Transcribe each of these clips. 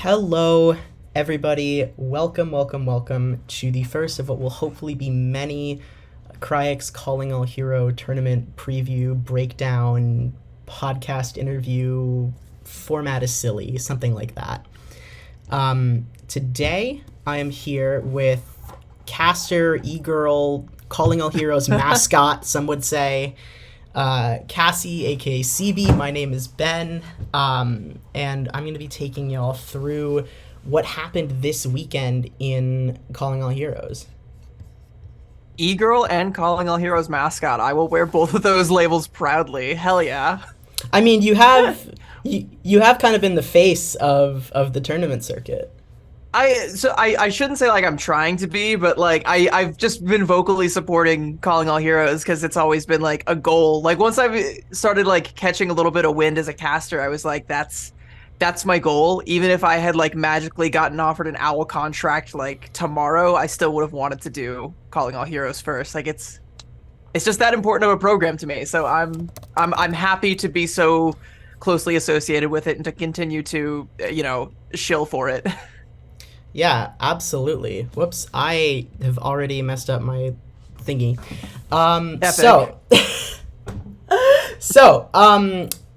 Hello, everybody. Welcome to the first of what will hopefully be many Kryix Calling All Hero tournament preview, breakdown, podcast interview. Format is silly, something like that. Today, I am here with caster, e-girl, Calling All Heroes mascot, some would say, Cassie, aka CeeBee. My name is Ben, and I'm going to be taking y'all through what happened this weekend in Calling All Heroes. E-girl and Calling All Heroes mascot. I will wear both of those labels proudly. Hell yeah. I mean, you have you have kind of been the face of the tournament circuit. I shouldn't say like I'm trying to be, but like I've just been vocally supporting Calling All Heroes because it's always been like a goal. Like once I started like catching a little bit of wind as a caster, I was like, that's my goal. Even if I had like magically gotten offered an OWL contract like tomorrow, I still would have wanted to do Calling All Heroes first. Like it's just that important of a program to me. So I'm happy to be so closely associated with it and to continue to shill for it. Yeah, absolutely. Whoops, I have already messed up my thingy.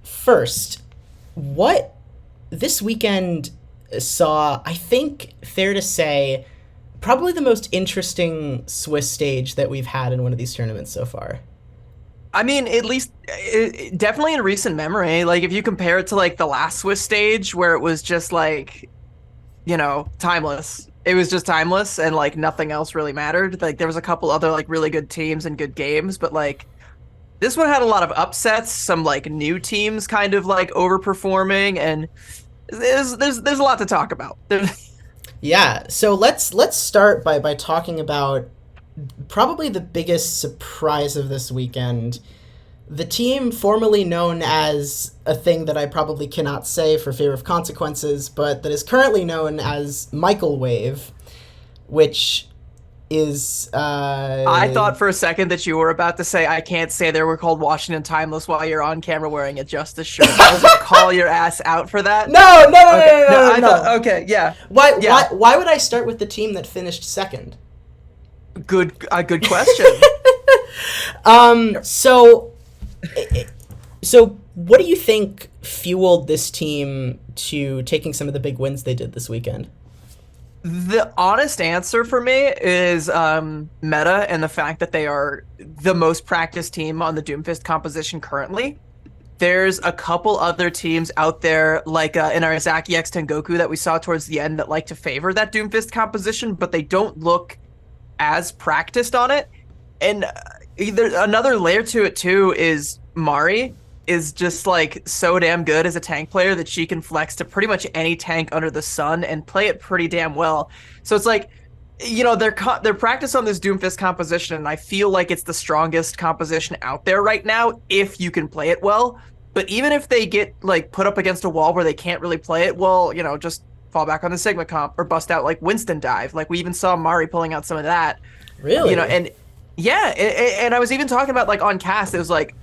First, what this weekend saw, I think, fair to say, probably the most interesting Swiss stage that we've had in one of these tournaments so far. I mean, at least definitely in recent memory. Like if you compare it to like the last Swiss stage where it was just like, timeless. It was just timeless and like nothing else really mattered. Like there was a couple other like really good teams and good games, but like this one had a lot of upsets, some like new teams kind of like overperforming, and there's a lot to talk about. Yeah, so let's start by talking about probably the biggest surprise of this weekend. The team formerly known as a thing that I probably cannot say for fear of consequences, but that is currently known as Microwave, which is... I thought for a second that you were about to say, I can't say they were called Washington Timeless while you're on camera wearing a Justice shirt. I was going to call your ass out for that. No. Okay, yeah. Why would I start with the team that finished second? Good question. So what do you think fueled this team to taking some of the big wins they did this weekend? The honest answer for me is meta and the fact that they are the most practiced team on the Doomfist composition currently. There's a couple other teams out there like in our Zaki X Tengoku that we saw towards the end that like to favor that Doomfist composition, but they don't look as practiced on it. And another layer to it too is Mari is just like so damn good as a tank player that she can flex to pretty much any tank under the sun and play it pretty damn well. So it's like, they're practiced on this Doomfist composition, and I feel like it's the strongest composition out there right now if you can play it well. But even if they get like put up against a wall where they can't really play it well, just fall back on the Sigma comp or bust out like Winston dive. Like we even saw Mari pulling out some of that. Really? And yeah, and I was even talking about like on cast, it was like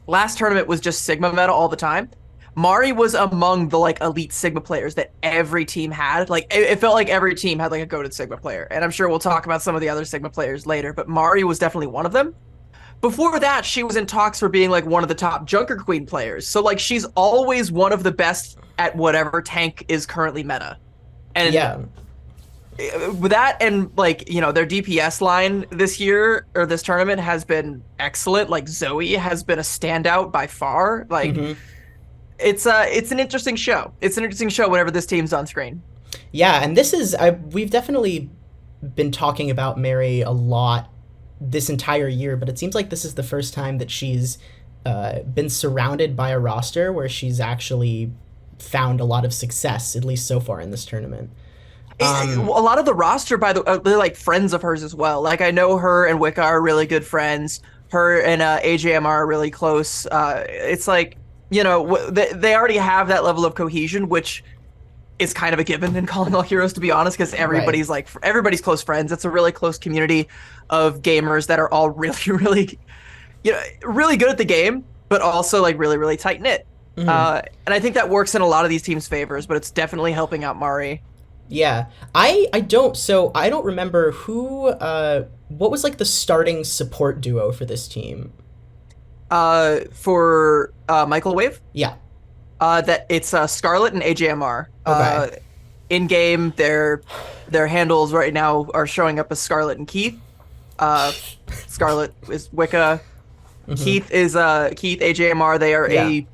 last tournament was just Sigma meta all the time. Mari was among the like elite Sigma players that every team had. Like it felt like every team had like a goated Sigma player. And I'm sure we'll talk about some of the other Sigma players later, but Mari was definitely one of them. Before that, she was in talks for being like one of the top Junker Queen players. So like she's always one of the best at whatever tank is currently meta. And yeah. With that and like their DPS line this year or this tournament has been excellent. Like Zoe has been a standout by far. Like it's an interesting show. It's an interesting show whenever this team's on screen. Yeah, and we've definitely been talking about Mary a lot this entire year, but it seems like this is the first time that she's been surrounded by a roster where she's actually found a lot of success, at least so far in this tournament. A lot of the roster, they're like friends of hers as well. Like I know her and Wicca are really good friends. Her and AJM are really close. It's like, they already have that level of cohesion, which is kind of a given in Calling All Heroes, to be honest, because everybody's everybody's close friends. It's a really close community of gamers that are all really, really, really good at the game, but also like really, really tight knit. And I think that works in a lot of these teams' favors, but it's definitely helping out Mari. Yeah, I don't remember who what was like the starting support duo for this team. For Michael Wave, Yeah. that it's Scarlet and AJMR. Okay. In game, their handles right now are showing up as Scarlet and Keith. Scarlet is Wicca. Keith is Keith AJMR. They are a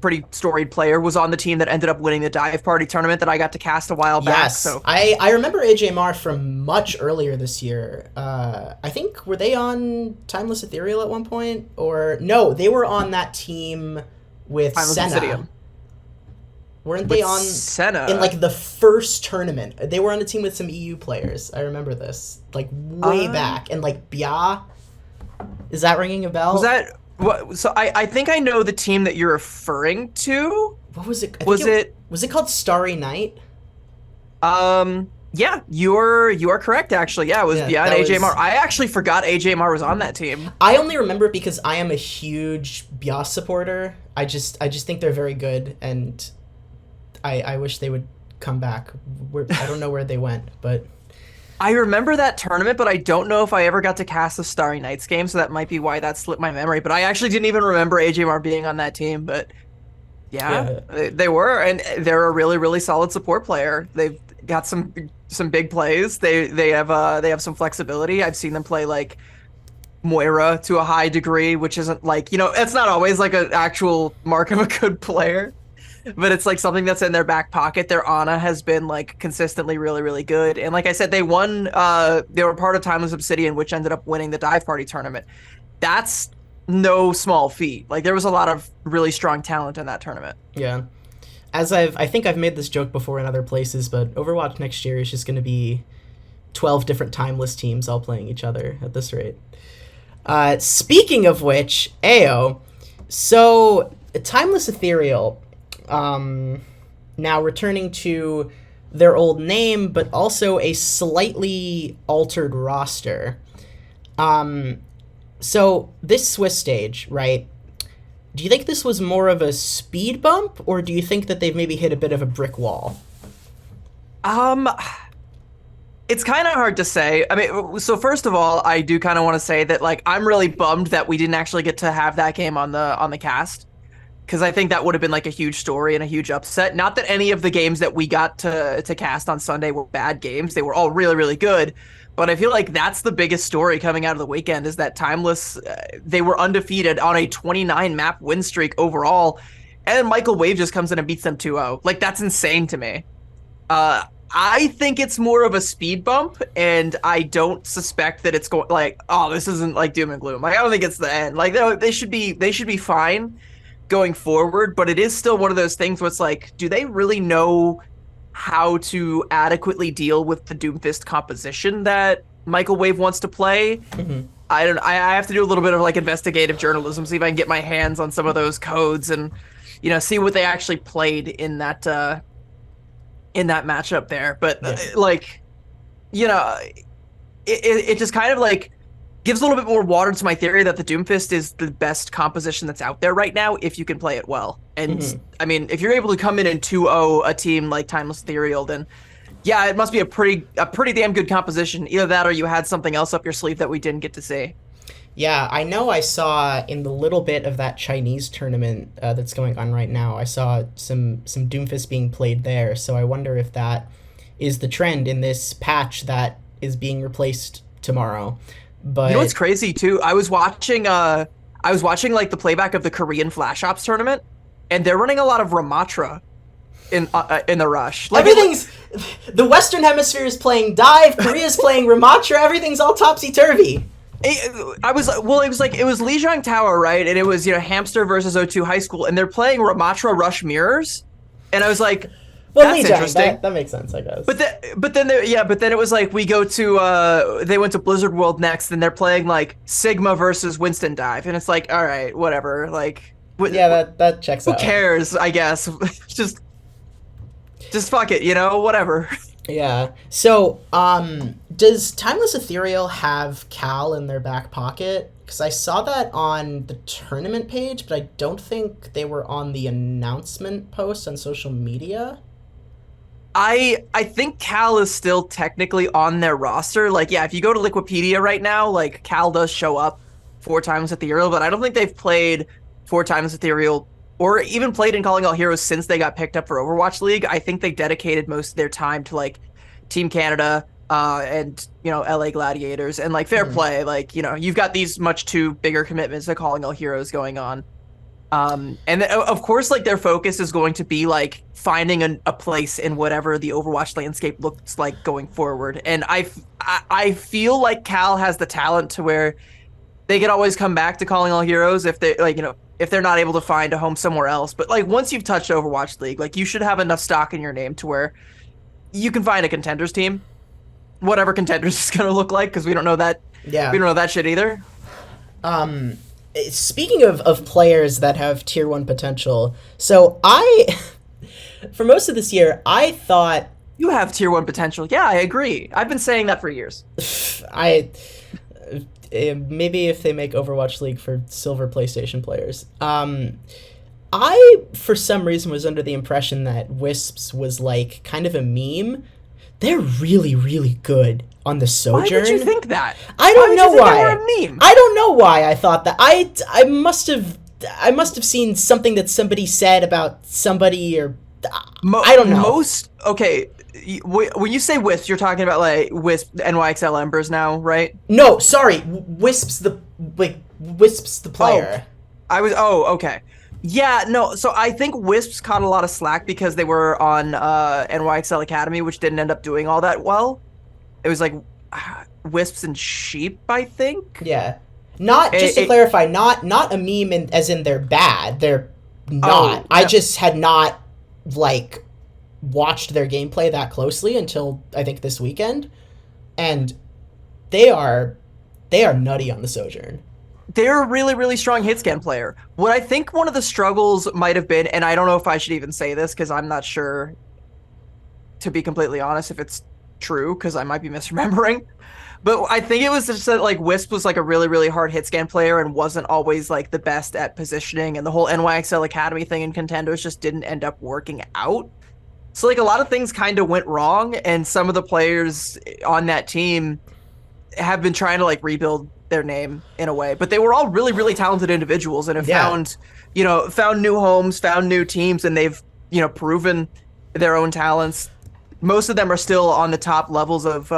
pretty storied player. Was on the team that ended up winning the dive party tournament that I got to cast a while back. Yes, So I remember AJMR from much earlier this year. I think, were they on Timeless Ethereal at one point? Or no, they were on that team with Timeless Senna. Obsidian. Weren't they on Senna in like the first tournament? They were on a team with some EU players. I remember this like way back, and like Bia. Is that ringing a bell? Was that what? So I think I know the team that you're referring to. What was it? Was it called Starry Night? Yeah, you are correct actually. Yeah, it was beyond AJMR. Was... I actually forgot AJMR was on that team. I only remember it because I am a huge Bias supporter. I just think they're very good, and I wish they would come back. I don't know where they went, but I remember that tournament, but I don't know if I ever got to cast the Starry Nights game, so that might be why that slipped my memory. But I actually didn't even remember AJMR being on that team, but yeah. They were, and they're a really, really solid support player. They've got some big plays. They have some flexibility. I've seen them play like Moira to a high degree, which isn't like, it's not always like an actual mark of a good player, but it's like something that's in their back pocket. Their Ana has been like consistently really, really good. And like I said, they won, they were part of Timeless Obsidian, which ended up winning the dive party tournament. That's no small feat. Like there was a lot of really strong talent in that tournament. Yeah. I think I've made this joke before in other places, but Overwatch next year is just going to be 12 different Timeless teams all playing each other at this rate. Speaking of which, Ayo, so Timeless Ethereal, now returning to their old name, but also a slightly altered roster. So this Swiss stage, right? Do you think this was more of a speed bump, or do you think that they've maybe hit a bit of a brick wall? It's kind of hard to say. I mean, so first of all, I do kind of want to say that like I'm really bummed that we didn't actually get to have that game on the cast, because I think that would have been like a huge story and a huge upset. Not that any of the games that we got to cast on Sunday were bad games. They were all really, really good. But I feel like that's the biggest story coming out of the weekend is that Timeless, they were undefeated on a 29-map win streak overall, and Michael Wave just comes in and beats them 2-0. Like, that's insane to me. I think it's more of a speed bump, and I don't suspect that it's going, like, oh, this isn't, like, doom and gloom. Like, I don't think it's the end. Like, they should be fine going forward, but it is still one of those things where it's like, do they really know how to adequately deal with the Doomfist composition that Michael Wave wants to play? I have to do a little bit of like investigative journalism, see if I can get my hands on some of those codes and see what they actually played in that matchup there. But it just kind of like gives a little bit more water to my theory that the Doomfist is the best composition that's out there right now if you can play it well. And I mean, if you're able to come in and 2-0 a team like Timeless Ethereal, then yeah, it must be a pretty damn good composition. Either that or you had something else up your sleeve that we didn't get to see. Yeah, I know I saw in the little bit of that Chinese tournament that's going on right now, I saw some Doomfist being played there, so I wonder if that is the trend in this patch that is being replaced tomorrow. But you know what's crazy too? I was watching like the playback of the Korean Flash Ops tournament, and they're running a lot of Ramatra in the rush. Like everything's the Western Hemisphere is playing Dive, Korea's playing Ramatra, everything's all topsy turvy. It was Lijiang Tower, right? And it was Hamster versus O2 High School, and they're playing Ramatra Rush Mirrors, and I was like, well, that's interesting. That makes sense, I guess. But then it was like we go to they went to Blizzard World next, and they're playing like Sigma versus Winston Dive, and it's like, all right, whatever. Like, that checks out. Who cares? I guess just fuck it, whatever. Yeah. So, does Timeless Ethereal have Cal in their back pocket? Because I saw that on the tournament page, but I don't think they were on the announcement post on social media. I think Cal is still technically on their roster. Like, yeah, if you go to Liquipedia right now, like Cal does show up 4 times Ethereal, but I don't think they've played 4 times Ethereal or even played in Calling All Heroes since they got picked up for Overwatch League. I think they dedicated most of their time to like Team Canada, and LA Gladiators, and like fair play. Like, you've got these much too bigger commitments to Calling All Heroes going on. And then, of course, like their focus is going to be like finding a place in whatever the Overwatch landscape looks like going forward. And I feel like Cal has the talent to where they could always come back to Calling All Heroes if they if they're not able to find a home somewhere else. But like once you've touched Overwatch League, like you should have enough stock in your name to where you can find a contenders team, whatever contenders is going to look like, because we don't know that. Yeah. We don't know that shit either. Speaking of players that have tier 1 potential, so for most of this year, I thought... You have tier 1 potential. Yeah, I agree. I've been saying that for years. Maybe if they make Overwatch League for silver PlayStation players. I, for some reason, was under the impression that Wisps was like kind of a meme. They're really, really good on the Sojourn. Why did you think that? I don't know why. They were a meme? I don't know why I thought that. I must have seen something that somebody said about somebody, or I don't know. Okay, when you say Wisp, you're talking about like Wisp, NYXL Embers now, right? No, sorry, Wisps the player. Okay. Yeah, no, so I think Wisps caught a lot of slack because they were on NYXL Academy, which didn't end up doing all that well. It was like Wisps and Sheep, I think. Yeah. Just to clarify, not a meme as in they're bad. They're not. No. I just had not like watched their gameplay that closely until I think this weekend. And they are nutty on the Sojourn. They're a really, really strong hit scan player. What I think one of the struggles might have been, and I don't know if I should even say this because I'm not sure, to be completely honest, if it's true, because I might be misremembering. But I think it was just that like Wisp was like a really, really hard hit scan player and wasn't always like the best at positioning, and the whole NYXL Academy thing in Contenders just didn't end up working out. So like a lot of things kind of went wrong, and some of the players on that team have been trying to like rebuild their name in a way, but they were all really, really talented individuals and have found new homes, found new teams, and they've proven their own talents. Most of them are still on the top levels of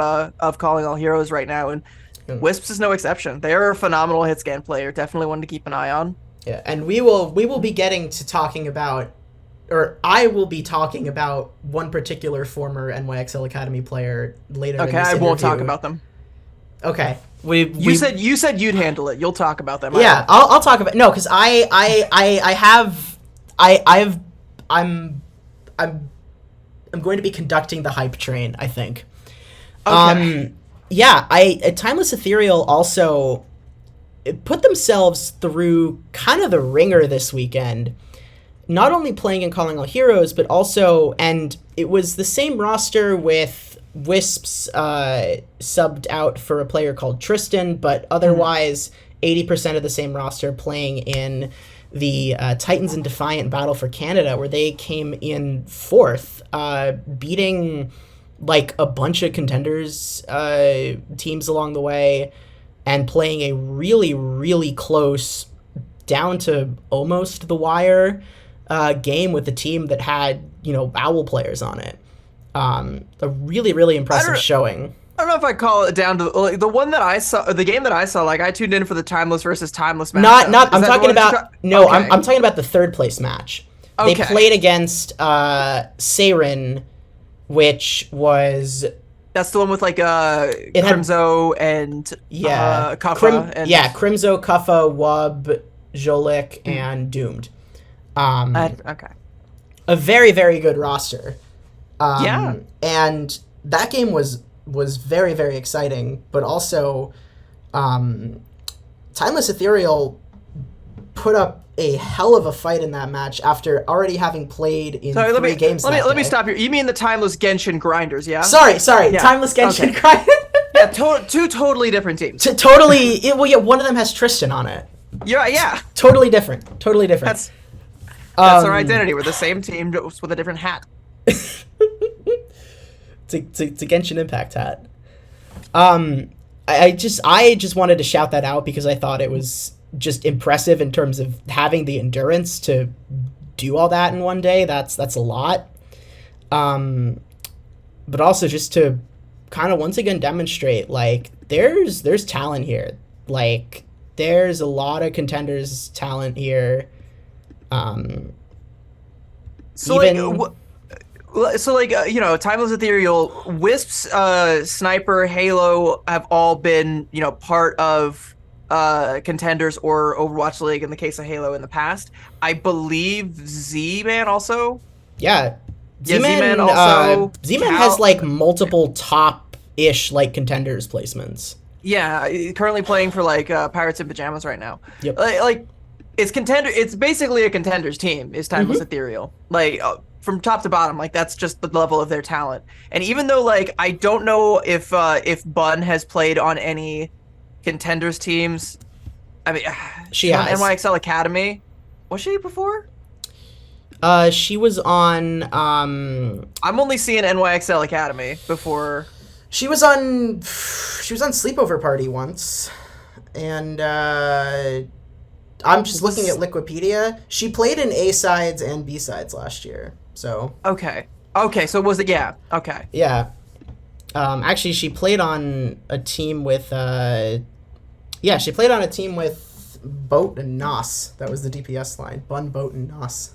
Calling All Heroes right now, and Wisps is no exception. They are a phenomenal hit scan player. Definitely one to keep an eye on. Yeah, and we will be getting to talking about, or I will be talking about one particular former NYXL Academy player later. Okay, I won't talk about them. Okay. You said you'd handle it. You'll talk about them. Yeah, I'll talk about because I'm going to be conducting the hype train, I think. Okay. Timeless Ethereal also put themselves through kind of the ringer this weekend. Not only playing in Calling All Heroes, but also, and it was the same roster with Wisps subbed out for a player called Tristan, but otherwise 80% of the same roster playing in the Titans and Defiant Battle for Canada, where they came in 4th, beating like a bunch of contenders teams along the way, and playing a really, really close, down to almost the wire game with a team that had Owl players on it. A really, really impressive showing. I don't know if I call it down to like the one that I saw, the game that I saw. Like I tuned in for the Timeless versus Timeless match. I'm talking about I'm talking about the 3rd place match. Okay. They played against Seirin, which was that's the one with like Crimzo and Kuffa. Crimzo, Kuffa, Wub, Jolik, and Doomed. Okay. A very, very good roster. And that game was very, very exciting, but also Timeless Ethereal put up a hell of a fight in that match after already having played in three games. Let me stop here. You mean the Timeless Genshin Grinders, yeah? Sorry. Yeah. Timeless Genshin Grinders. Yeah, two totally different teams. One of them has Tristan on it. Yeah. Totally different. That's our identity. We're the same team just with a different hat. It's a Genshin Impact hat. I just wanted to shout that out because I thought it was just impressive in terms of having the endurance to do all that in one day. That's a lot. But also just to kind of once again demonstrate, like, there's talent here. Like, there's a lot of contenders talent here. Timeless Ethereal, WISP's, Sniper, Halo have all been, part of contenders or Overwatch League in the case of Halo in the past. I believe Z-Man also. Yeah. Z-Man also. Z-Man has like multiple top-ish like contenders placements. Yeah, currently playing for like Pirates in Pajamas right now. Yep. It's basically a contenders team. Is Timeless Ethereal, from top to bottom, like that's just the level of their talent. And even though I don't know if Bun has played on any contenders teams, I mean, she has on NYXL Academy. Was she before? She was on. I'm only seeing NYXL Academy before. She was on Sleepover Party once, and I'm just looking at Wikipedia. She played in A sides and B sides last year. So okay. So was it? Yeah. Okay. Yeah. Actually, she played on a team with. She played on a team with Boat and Nos. That was the DPS line. Bun, Boat, and Nos.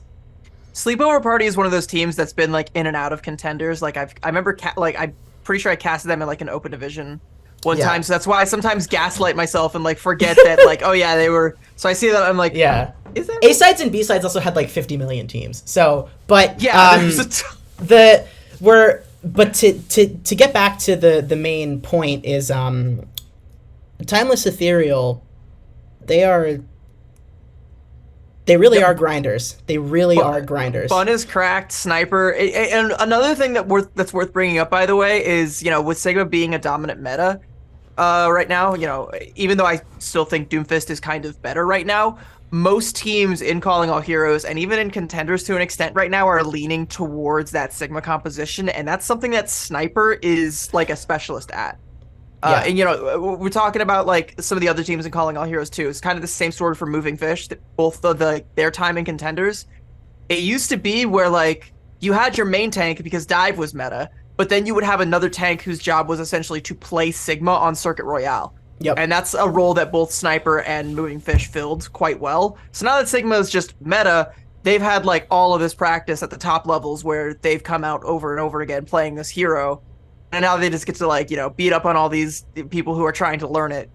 Sleepover Party is one of those teams that's been in and out of contenders. I remember I'm pretty sure I casted them in an open division one time, so that's why I sometimes gaslight myself and forget that oh yeah, they were. So I see that I'm like, yeah. Is that A sides and B sides also had 50 million teams. So, but yeah, to get back to the main point is Timeless Ethereal, they really are grinders. They really are grinders. Fun is cracked, Sniper. And another thing that's worth bringing up, by the way, is, with Sigma being a dominant meta right now, even though I still think Doomfist is kind of better right now, most teams in Calling All Heroes and even in contenders to an extent right now are leaning towards that Sigma composition. And that's something that Sniper is a specialist at. And we're talking about some of the other teams in Calling All Heroes too. It's kind of the same story for Moving Fish. Both their time in contenders, it used to be where you had your main tank because dive was meta, but then you would have another tank whose job was essentially to play Sigma on Circuit Royale. Yep. And that's a role that both Sniper and Moving Fish filled quite well. So now that Sigma is just meta, they've had all of this practice at the top levels where they've come out over and over again playing this hero. And now they just get to beat up on all these people who are trying to learn it,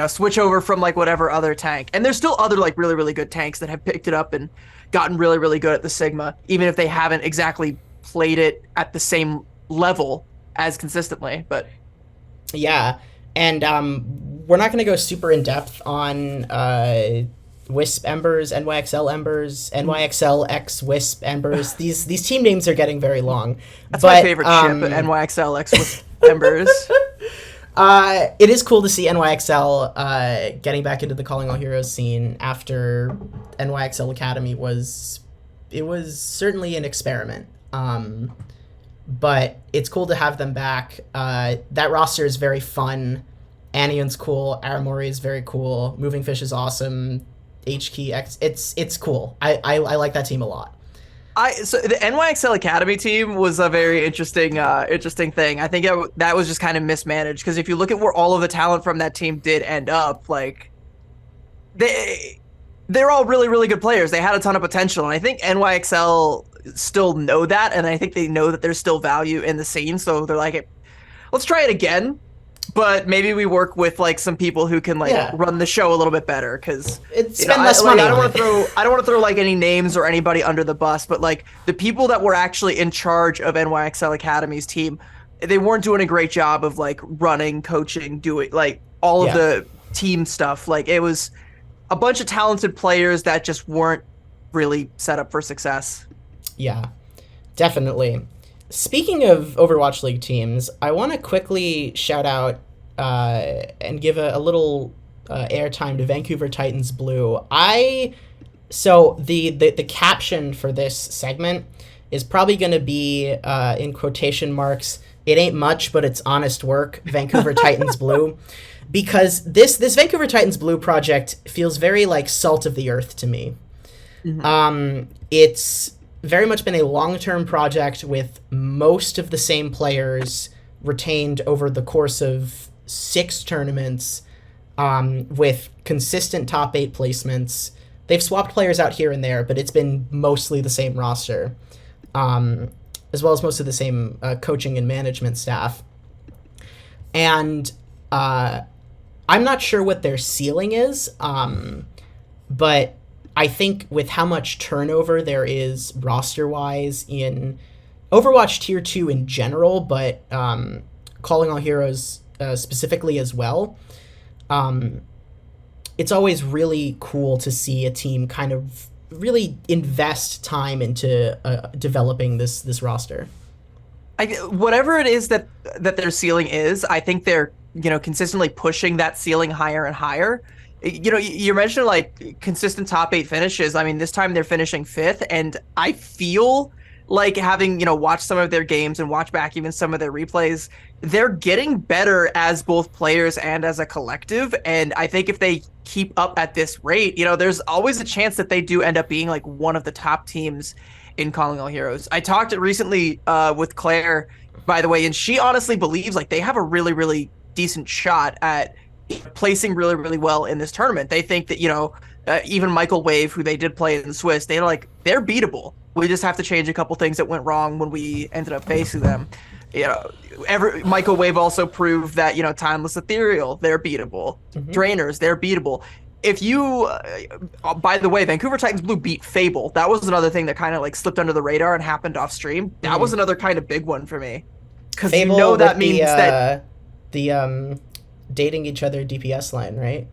switch over from whatever other tank. And there's still other really, really good tanks that have picked it up and gotten really, really good at the Sigma, even if they haven't exactly played it at the same level as consistently. But yeah, and we're not going to go super in depth on WISP Embers, NYXL Embers, NYXL X WISP Embers. These team names are getting very long. That's my favorite ship, NYXL X WISP Embers. It is cool to see NYXL getting back into the Calling All Heroes scene after NYXL Academy was certainly an experiment. But it's cool to have them back. That roster is very fun. Anion's cool. Aramori is very cool. Moving Fish is awesome. HKey X, it's cool. I like that team a lot. So the NYXL Academy team was a very interesting thing. I think that was just kind of mismanaged because if you look at where all of the talent from that team did end up, they're all really, really good players. They had a ton of potential, and I think NYXL still know that, and I think they know that there's still value in the scene. So they're like, let's try it again. But maybe we work with some people who can run the show a little bit better because spend less money. I don't want to throw any names or anybody under the bus, but the people that were actually in charge of NYXL Academy's team, they weren't doing a great job of running, coaching, doing all of the team stuff. It was a bunch of talented players that just weren't really set up for success. Yeah, definitely. Speaking of Overwatch League teams, I want to quickly shout out and give a little airtime to Vancouver Titans Blue. So the caption for this segment is probably going to be in quotation marks, "It ain't much, but it's honest work, Vancouver Titans Blue." Because this Vancouver Titans Blue project feels very like salt of the earth to me. It's very much been a long-term project with most of the same players retained over the course of 6 tournaments, with consistent top 8 placements. They've swapped players out here and there, but it's been mostly the same roster, as well as most of the same coaching and management staff. And I'm not sure what their ceiling is, but I think with how much turnover there is roster-wise in Overwatch Tier 2 in general, but Calling All Heroes specifically as well, it's always really cool to see a team kind of really invest time into developing this roster. Whatever it is that their ceiling is, I think they're consistently pushing that ceiling higher and higher. You mentioned like consistent top 8 finishes. I mean, this time they're finishing 5th, and I feel like, having watched some of their games and watch back even some of their replays, they're getting better as both players and as a collective. And I think if they keep up at this rate, there's always a chance that they do end up being like one of the top teams in Calling All Heroes. I talked recently with Claire, by the way, and she honestly believes like they have a really, really decent shot at placing really, really well in this tournament. They think that, even Michael Wave, who they did play in Swiss, they're beatable. We just have to change a couple things that went wrong when we ended up facing them. Michael Wave also proved that, Timeless Ethereal, they're beatable. Drainers, they're beatable. If you, by the way, Vancouver Titans Blue beat Fable. That was another thing that kind of like slipped under the radar and happened off stream. That was another kind of big one for me. Because that means that the dating each other DPS line, right?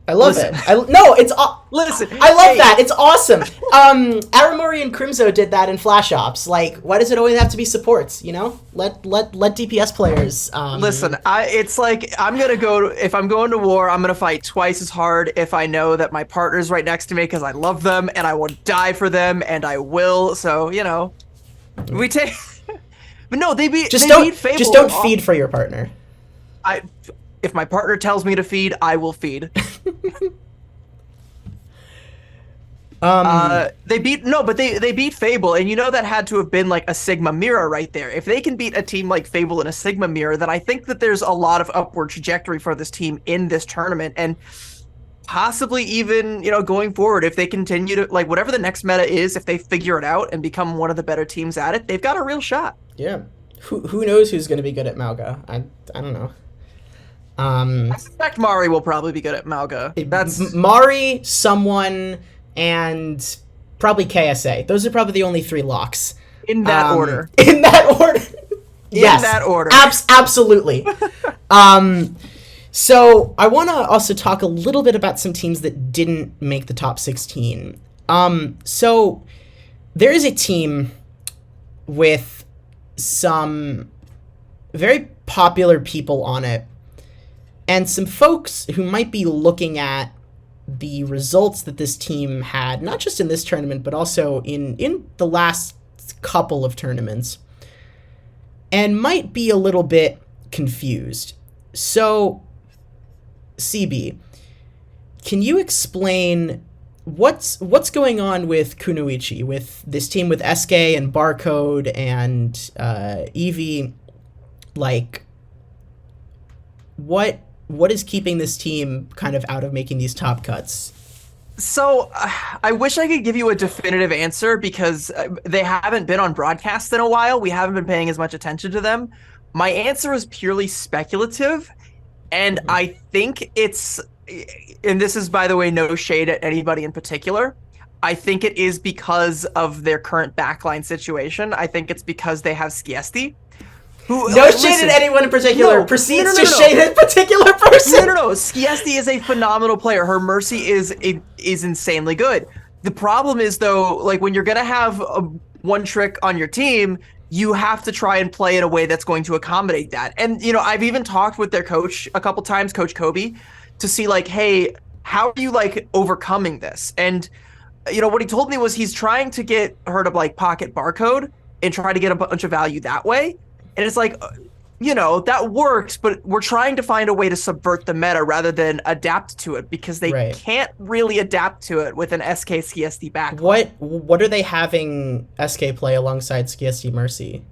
I love it. Listen, I love that. It's awesome. Aramori and Crimzo did that in Flash Ops. Like, why does it always have to be supports? Let DPS players. Listen, it's like if I'm going to war, I'm gonna fight twice as hard if I know that my partner's right next to me, because I love them and I will die for them, and I will. So we take. But no, they beat Fable. Just don't feed for your partner. If my partner tells me to feed, I will feed. They beat Fable, and that had to have been like a Sigma mirror right there. If they can beat a team like Fable in a Sigma mirror, then I think that there's a lot of upward trajectory for this team in this tournament, and possibly even going forward, if they continue to like whatever the next meta is, if they figure it out and become one of the better teams at it, they've got a real shot. Yeah, who knows who's going to be good at Malga? I don't know. I suspect Mari will probably be good at Malga. That's Mari, someone, and probably KSA. Those are probably the only 3 locks. In that order. In that order. Yes. In that order. Absolutely. So I want to also talk a little bit about some teams that didn't make the top 16. So there is a team with some very popular people on it, and some folks who might be looking at the results that this team had, not just in this tournament, but also in the last couple of tournaments, and might be a little bit confused. So, CeeBee, can you explain what's going on with Kunoichi, with this team with SK and Barcode and Eevee? Like, what is keeping this team kind of out of making these top cuts? So I wish I could give you a definitive answer, because they haven't been on broadcast in a while. We haven't been paying as much attention to them. My answer is purely speculative, and I think it's, and this is, by the way, no shade at anybody in particular, I think it is because of their current backline situation. I think it's because they have Skiesti. Who, No like, shade listen, at anyone in particular. no, Proceeds no, to no, no. shade a particular person. No. CSD is a phenomenal player. Her Mercy is insanely good. The problem is though, like when you're gonna have one trick on your team, you have to try and play in a way that's going to accommodate that. And I've even talked with their coach a couple times, Coach Kobe, to see like, hey, how are you like overcoming this? And what he told me was he's trying to get her to like pocket barcode and try to get a bunch of value that way. And it's like, that works, but we're trying to find a way to subvert the meta rather than adapt to it because they can't really adapt to it with an SK CSD backline. What are they having SK play alongside CSD Mercy?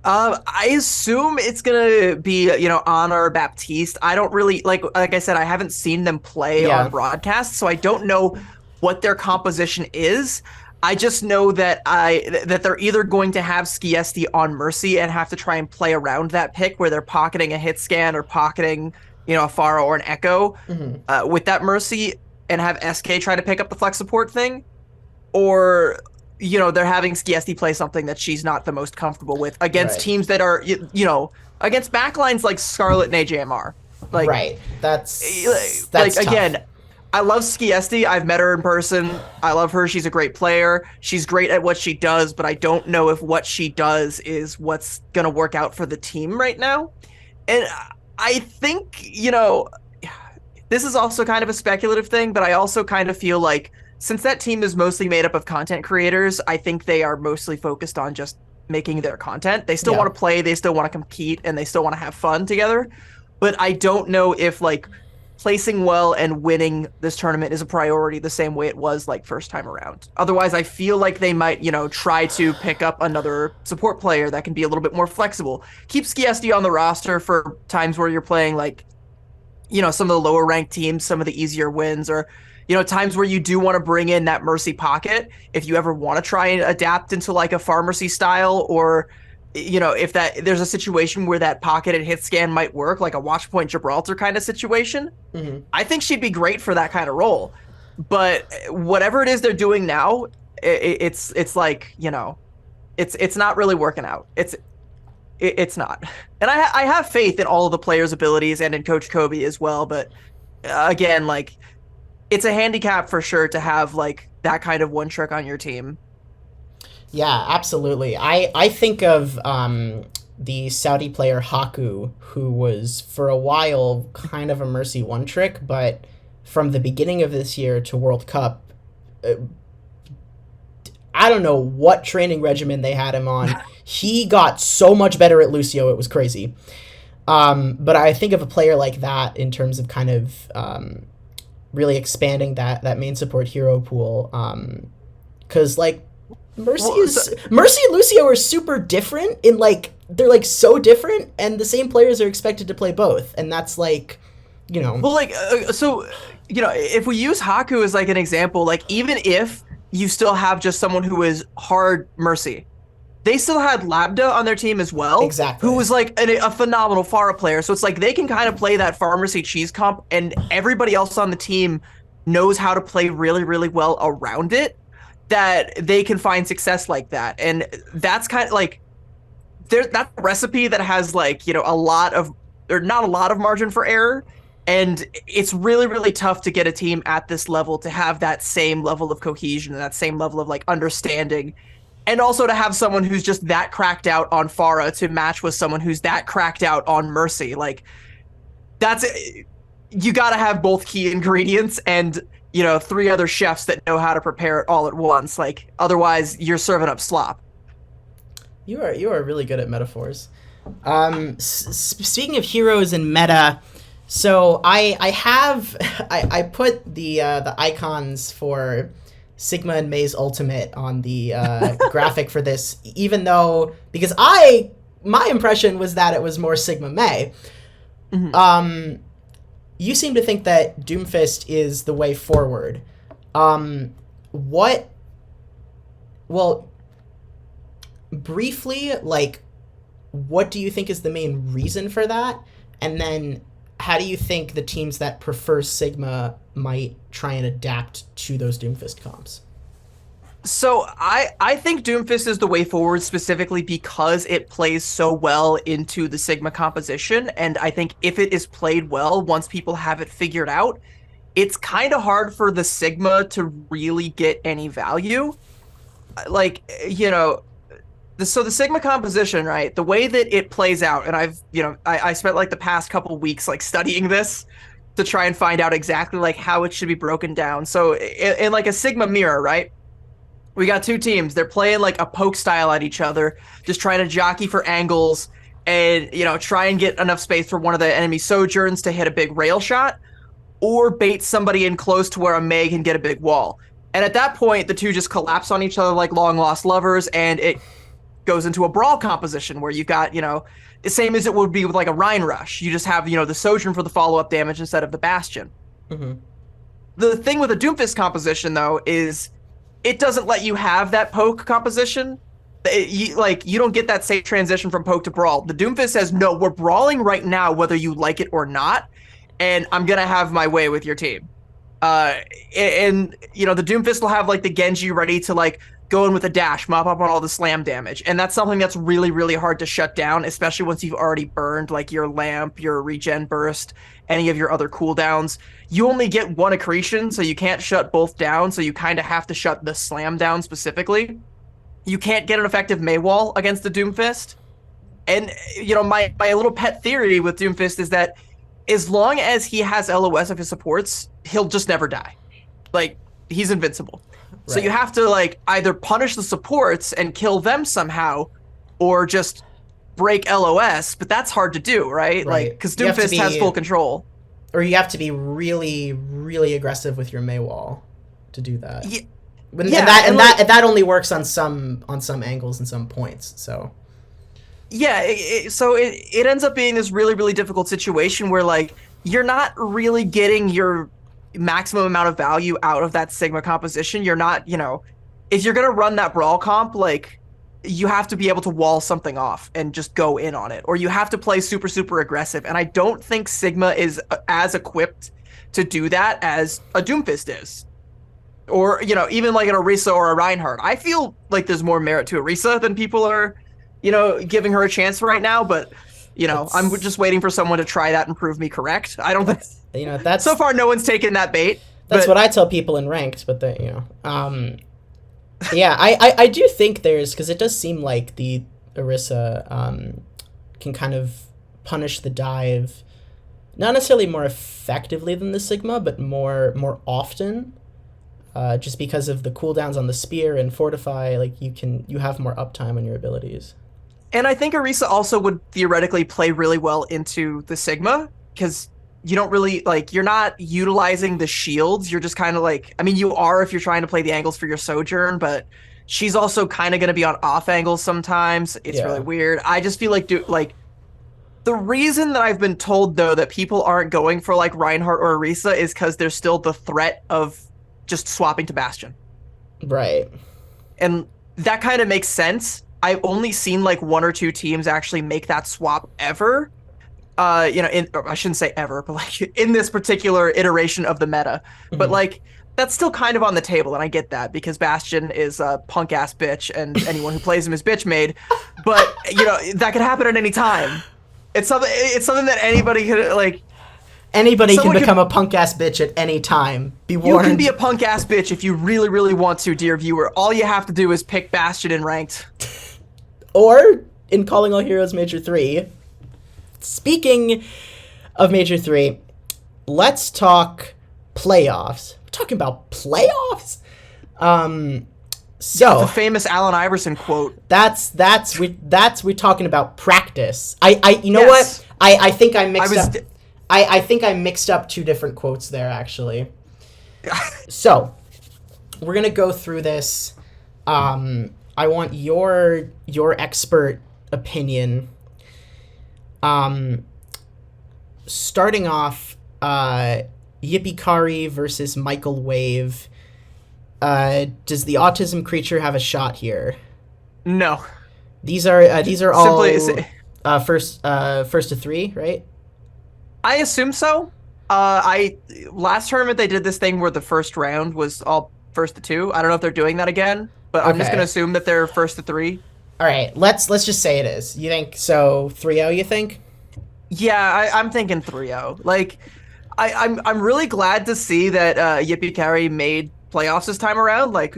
I assume it's gonna be Ana or Baptiste. I don't really like I said, I haven't seen them play on broadcast, so I don't know what their composition is. I just know that they're either going to have Skiesti on Mercy and have to try and play around that pick where they're pocketing a hit scan or pocketing a Pharah or an Echo with that Mercy and have SK try to pick up the flex support thing, or they're having Skiesti play something that she's not the most comfortable with against teams that are against backlines like Scarlet and AJMR. Like that's like tough. Again, I love Skiesti. I've met her in person. I love her. She's a great player. She's great at what she does, but I don't know if what she does is what's going to work out for the team right now. And I think, this is also kind of a speculative thing, but I also kind of feel like since that team is mostly made up of content creators, I think they are mostly focused on just making their content. They still want to play, they still want to compete, and they still want to have fun together. But I don't know if like placing well and winning this tournament is a priority the same way it was like first time around. Otherwise, I feel like they might, try to pick up another support player that can be a little bit more flexible. Keep Skiesti on the roster for times where you're playing like, some of the lower ranked teams, some of the easier wins, or, times where you do want to bring in that Mercy pocket. If you ever want to try and adapt into like a Pharmacy style, or if there's a situation where that pocketed hit scan might work, like a Watchpoint Gibraltar kind of situation, I think she'd be great for that kind of role. But whatever it is they're doing now, it's like, it's not really working out. It's not. And I have faith in all of the players' abilities and in Coach Kobe as well. But again, like, it's a handicap for sure to have like that kind of one trick on your team. Yeah, absolutely. I think of the Saudi player Haku, who was for a while kind of a Mercy one trick, but from the beginning of this year to World Cup, I don't know what training regimen they had him on. He got so much better at Lucio, it was crazy. But I think of a player like that in terms of kind of really expanding that main support hero pool. Because like Mercy and Lucio are super different in like they're like so different, and the same players are expected to play both, and that's like, Well, like if we use Haku as like an example, like even if you still have just someone who is hard Mercy, they still had Labda on their team as well. Exactly. Who was like a phenomenal Pharah player. So it's like they can kind of play that Pharmacy cheese comp, and everybody else on the team knows how to play really, really well around it, that they can find success like that. And that's kind of like that recipe that has like, a lot of, or not a lot of margin for error. And it's really, really tough to get a team at this level to have that same level of cohesion and that same level of like understanding. And also to have someone who's just that cracked out on Pharah to match with someone who's that cracked out on Mercy. Like you got to have both key ingredients and, 3 other chefs that know how to prepare it all at once. Like otherwise you're serving up slop. You are really good at metaphors. Speaking of heroes and meta, so I put the icons for Sigma and May's ultimate on the graphic for this, even though because my impression was that it was more Sigma May. Mm-hmm. You seem to think that Doomfist is the way forward. Briefly, like, what do you think is the main reason for that? And then how do you think the teams that prefer Sigma might try and adapt to those Doomfist comps? So I think Doomfist is the way forward specifically because it plays so well into the Sigma composition, and I think if it is played well, once people have it figured out, it's kind of hard for the Sigma to really get any value. Like, so the Sigma composition, right? The way that it plays out, and I spent like the past couple weeks like studying this to try and find out exactly like how it should be broken down. So in like a Sigma mirror, right? We got two teams. They're playing like a poke style at each other, just trying to jockey for angles and, try and get enough space for one of the enemy sojourns to hit a big rail shot or bait somebody in close to where a May can get a big wall. And at that point, the two just collapse on each other like long lost lovers, and it goes into a brawl composition where you've got, the same as it would be with like a Rhine Rush. You just have, the Sojourn for the follow-up damage instead of the Bastion. Mm-hmm. The thing with a Doomfist composition, though, is it doesn't let you have that poke composition. You don't get that safe transition from poke to brawl. The Doomfist says, no, we're brawling right now, whether you like it or not, and I'm going to have my way with your team. The Doomfist will have, like, the Genji ready to, like, go in with a dash, mop up on all the slam damage, and that's something that's really, really hard to shut down, especially once you've already burned, like, your lamp, your regen burst, any of your other cooldowns. You only get one accretion, so you can't shut both down, so you kind of have to shut the slam down specifically. You can't get an effective Maywall against the Doomfist. And, my little pet theory with Doomfist is that as long as he has LOS of his supports, he'll just never die. Like, he's invincible. Right. So you have to, like, either punish the supports and kill them somehow, or just break LOS, but that's hard to do, right? Like, because Doomfist has full control. Or you have to be really, really aggressive with your Maywall to do that. Yeah. And that only works on some angles and some points. So yeah, it ends up being this really, really difficult situation where, like, you're not really getting your maximum amount of value out of that Sigma composition. You're not, if you're gonna run that brawl comp, like, you have to be able to wall something off and just go in on it, or you have to play super, super aggressive. And I don't think Sigma is as equipped to do that as a Doomfist is. Or, even like an Orisa or a Reinhardt. I feel like there's more merit to Orisa than people are, giving her a chance right now. But, I'm just waiting for someone to try that and prove me correct. I don't think... that's... So far, no one's taken that bait. That's what I tell people in ranked, but yeah, I do think there's, because it does seem like the Orisa can kind of punish the dive, not necessarily more effectively than the Sigma, but more often, just because of the cooldowns on the spear and fortify. Like, you have more uptime on your abilities. And I think Orisa also would theoretically play really well into the Sigma, because you don't really, like, you're not utilizing the shields. You're just kind of like, I mean, you are if you're trying to play the angles for your Sojourn, but she's also kind of going to be on off angles sometimes. It's really weird. I just feel like, the reason that I've been told, though, that people aren't going for, like, Reinhardt or Orisa is because there's still the threat of just swapping to Bastion. Right. And that kind of makes sense. I've only seen, like, one or two teams actually make that swap ever. I shouldn't say ever, but, like, in this particular iteration of the meta. Mm-hmm. But, like, that's still kind of on the table, and I get that, because Bastion is a punk-ass bitch, and anyone who plays him is bitch-made. But, that could happen at any time. It's something that anybody could, like... Anybody can become a punk-ass bitch at any time. Be warned. You can be a punk-ass bitch if you really, really want to, dear viewer. All you have to do is pick Bastion in ranked. Or in Calling All Heroes Major 3... Speaking of Major 3, let's talk playoffs. We're talking about playoffs? So the famous Allen Iverson quote. We're talking about practice. What? I think I mixed up. I think I mixed up two different quotes there, actually. So, we're gonna go through this. I want your expert opinion. Starting off, Yippee Kari versus Michael Wave. Does the autism creature have a shot here? No. These are all first to three, right? I assume so. Last tournament they did this thing where the first round was all first to two. I don't know if they're doing that again, but I'm just gonna Okay. assume that they're first to three. All right. Let's just say it is. You think so? 3-0, you think? Yeah, I'm thinking 3-0. Like, I'm really glad to see that Yippee Carry made playoffs this time around. Like,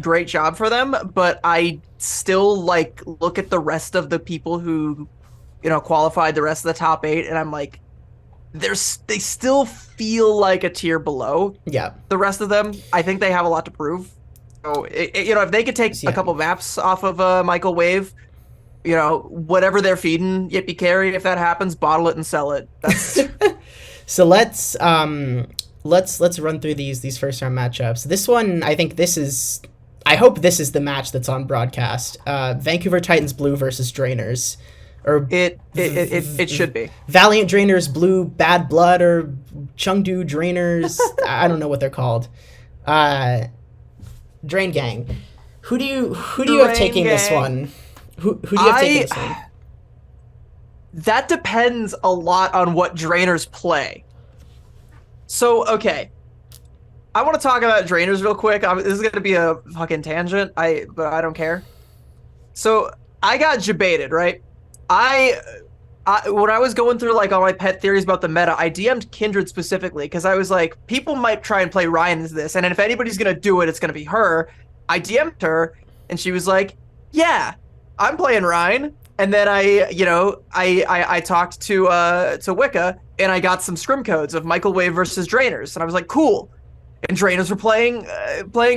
great job for them. But I still like look at the rest of the people who, qualified the rest of the top eight, and I'm like, they still feel like a tier below Yeah. the rest of them. I think they have a lot to prove. So, if they could take a Yeah. couple maps off of Michael Wave, whatever they're feeding Yippee Carry, if that happens, bottle it and sell it. That's So let's run through these first round matchups. This one, I hope this is the match that's on broadcast. Vancouver Titans Blue versus Drainers, or it should be. Valiant Drainers Blue Bad Blood, or Chengdu Drainers. I don't know what they're called. Drain Gang. Who do you have taking this one? Who do you have taking this one? That depends a lot on what Drainers play. So, okay. I want to talk about Drainers real quick. This is going to be a fucking tangent, but I don't care. So, I got debated, right? When I was going through like all my pet theories about the meta, I DM'd Kindred specifically because I was like, people might try and play Ryan as this, and if anybody's going to do it, it's going to be her. I DM'd her, and she was like, yeah, I'm playing Ryan. And then I talked to Wicca, and I got some scrim codes of Michael Wave versus Drainers, and I was like, cool. And Drainers were playing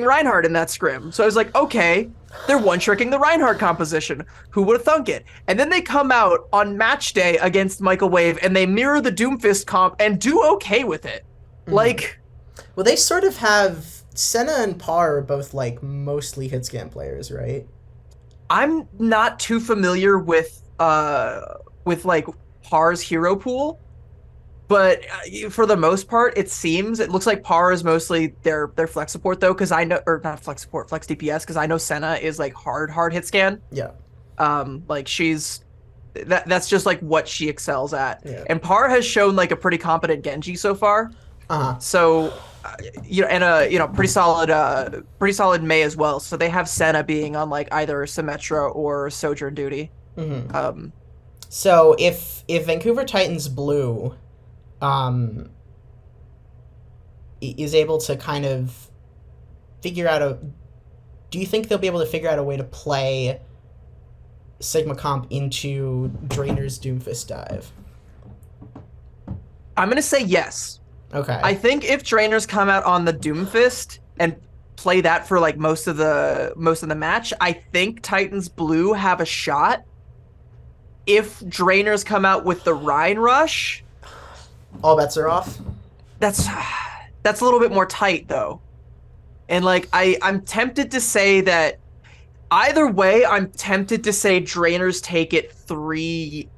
Reinhardt in that scrim, so I was like, okay, they're one-tricking the Reinhardt composition. Who would have thunk it? And then they come out on match day against Michael Wave, and they mirror the Doomfist comp and do okay with it. Mm-hmm. Like, well, they sort of have Senna and Par are both like mostly hitscan players, right? I'm not too familiar with like Par's hero pool, but for the most part, it looks like Par is mostly their flex support though, because I know, or not flex support, flex DPS, because I know Senna is like hard hit scan. Yeah. Like that's just like what she excels at, yeah. And Par has shown like a pretty competent Genji so far. So. Pretty solid May as well. So they have Senna being on like either Symmetra or Sojourn duty. Mm-hmm. So if Vancouver Titans Blue, is able to kind of figure out do you think they'll be able to figure out a way to play Sigma Comp into Drainer's Doomfist dive? I'm gonna say yes. Okay. I think if Drainers come out on the Doomfist and play that for like most of the match, I think Titans Blue have a shot. If Drainers come out with the Rhine Rush, all bets are off. That's a little bit more tight though. And like I'm tempted to say that either way, I'm tempted to say Drainers take it 3.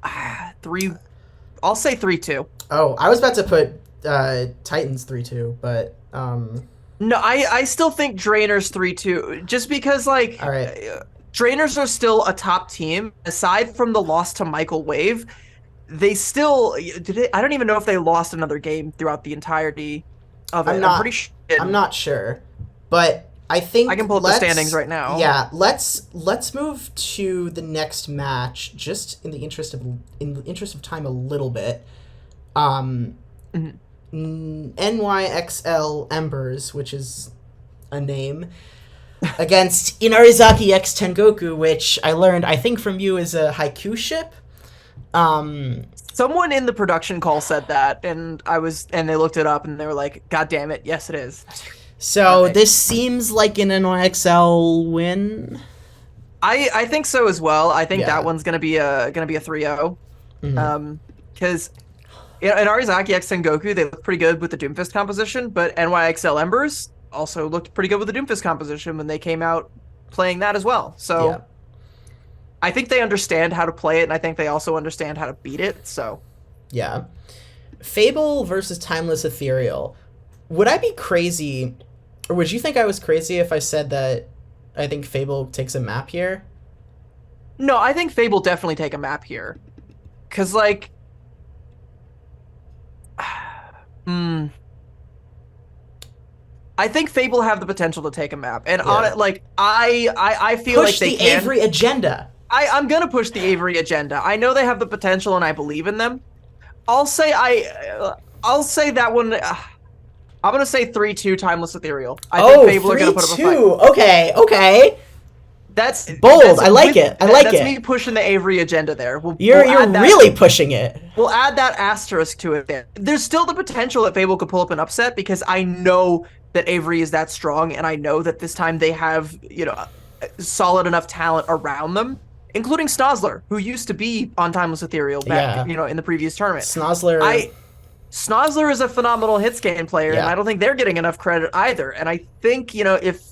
I'll say 3-2. Oh, I was about to put Titans 3-2, but no, I still think Drainers 3-2, just because like all right. Drainers are still a top team. Aside from the loss to Michael Wave, they still I don't even know if they lost another game throughout the entirety of it. I'm pretty sure. I'm not sure, but I think I can pull up the standings right now. Yeah, let's move to the next match, just in the interest of time a little bit. NYXL Embers, which is a name, against Inarizaki X Tengoku, which I think from you is a Haiku ship. Someone in the production call said that, and they looked it up and they were like, "God damn it, yes it is." So okay. This seems like an NYXL win. I think so as well. I think that one's gonna be a 3-0. Because in Arizaki X Sengoku, they look pretty good with the Doomfist composition, but NYXL Embers also looked pretty good with the Doomfist composition when they came out playing that as well. So I think they understand how to play it, and I think they also understand how to beat it. So yeah. Fable versus Timeless Ethereal. Would I be crazy, or would you think I was crazy if I said that I think Fable takes a map here? No, I think Fable definitely take a map here. Because, like... I think Fable have the potential to take a map, and Yeah. on it, like I feel Push like they the can. Avery agenda. I'm gonna push the Avery agenda. I know they have the potential, and I believe in them. I'll say that one. I'm gonna say 3-2 Timeless Ethereal. I think Fable are gonna put up a fight. Okay. That's bold. I like it. That's me pushing the Avery agenda there. You're really pushing it. We'll add that asterisk to it there. There's still the potential that Fable could pull up an upset because I know that Avery is that strong, and I know that this time they have, solid enough talent around them, including Snozzler, who used to be on Timeless Ethereal back, in the previous tournament. Snozzler is a phenomenal hitscan player, and I don't think they're getting enough credit either. And I think, if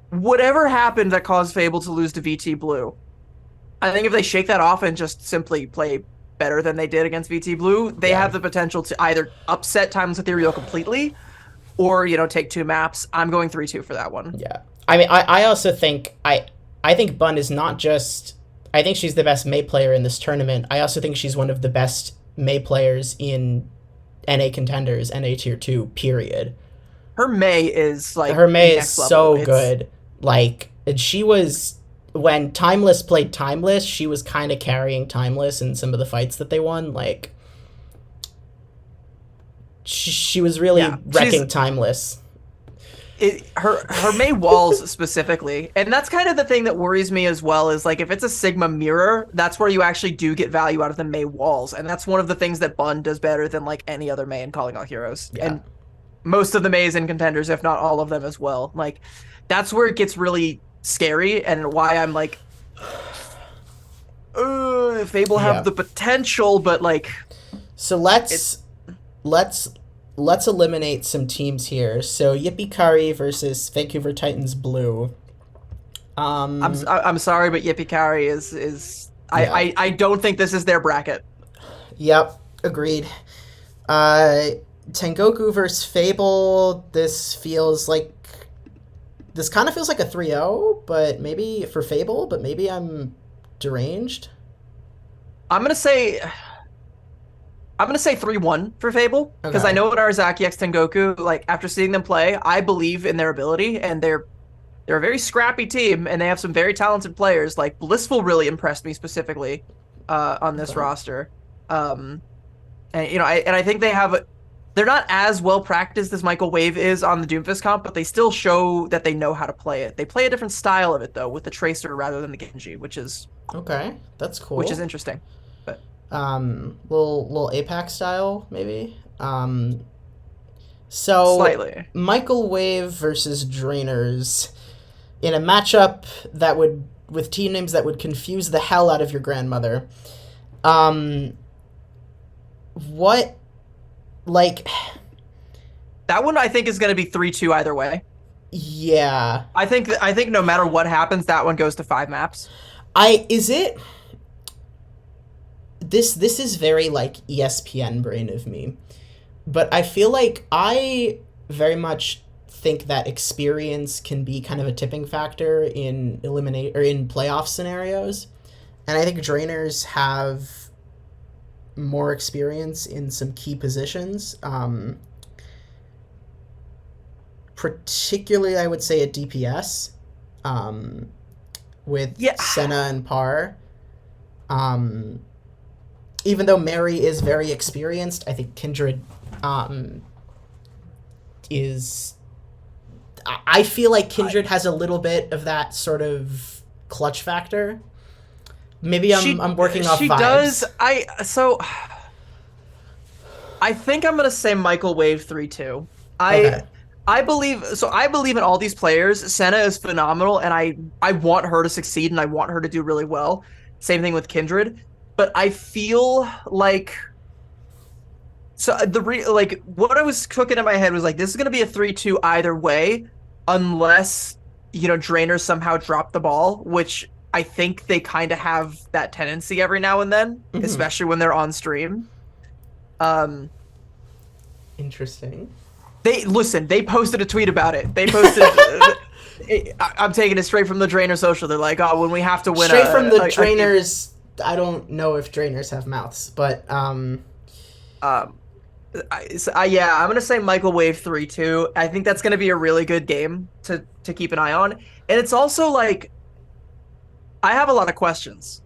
whatever happened that caused Fable to lose to VT Blue, I think if they shake that off and just simply play better than they did against VT Blue, they have the potential to either upset Timeless Ethereal completely or, take 2 maps. I'm going 3-2 for that one. Yeah. I mean, I also think, I think Bun is not just, I think she's the best Mei player in this tournament. I also think she's one of the best Mei players in NA contenders, NA tier 2, period. Her Mei is like, her Mei is so good. Like, she was, when Timeless played Timeless, she was kind of carrying Timeless in some of the fights that they won. Like, she was really wrecking Timeless. Her Mei walls specifically, and that's kind of the thing that worries me as well, is like, if it's a Sigma mirror, that's where you actually do get value out of the Mei walls, and that's one of the things that Bun does better than like any other Mei in Calling All Heroes. And most of the Meis in contenders, if not all of them as well. Like, that's where it gets really scary, and why I'm like, Fable have the potential, but like. So let's eliminate some teams here. So Yippee versus Vancouver Titans Blue. I'm sorry, but Yippee is I don't think this is their bracket. Yep, agreed. Tengoku versus Fable. This kind of feels like a 3-0, but maybe for Fable, but maybe I'm deranged. I'm gonna say 3-1 for Fable, because I know what Arzaki X Tengoku, like, after seeing them play, I believe in their ability, and they're a very scrappy team, and they have some very talented players. Like, Blissful really impressed me specifically on this roster. And I think they're not as well practiced as Michael Wave is on the Doomfist comp, but they still show that they know how to play it. They play a different style of it, though, with the Tracer rather than the Genji, which is that's cool. Which is interesting. But little APAC style, maybe. So slightly. Michael Wave versus Drainers in a matchup with team names that would confuse the hell out of your grandmother. What? Like, that one I think is going to be 3-2 either way. Yeah. I think no matter what happens, that one goes to 5 maps. This is very like ESPN brain of me, but I feel like I very much think that experience can be kind of a tipping factor in in playoff scenarios, and I think Drainers have more experience in some key positions, particularly I would say at DPS, with Senna and Par. Even though Mary is very experienced, I think Kindred is. I feel like Kindred has a little bit of that sort of clutch factor. Maybe I'm working off vibes. She does. I think I'm gonna say Michael Wave 3-2. I believe in all these players. Senna is phenomenal, and I want her to succeed, and I want her to do really well. Same thing with Kindred, but I feel like what I was cooking in my head was like, this is gonna be a 3-2 either way, unless Drainers somehow drop the ball, which I think they kind of have that tendency every now and then, especially when they're on stream. Interesting. They posted a tweet about it. They posted. I'm taking it straight from the Drainer social. They're like, oh, when we have to win. Straight from the Drainers. I don't know if Drainers have mouths, but Yeah, I'm gonna say Michael Wave 3-2. I think that's gonna be a really good game to keep an eye on. And it's also like I have a lot of questions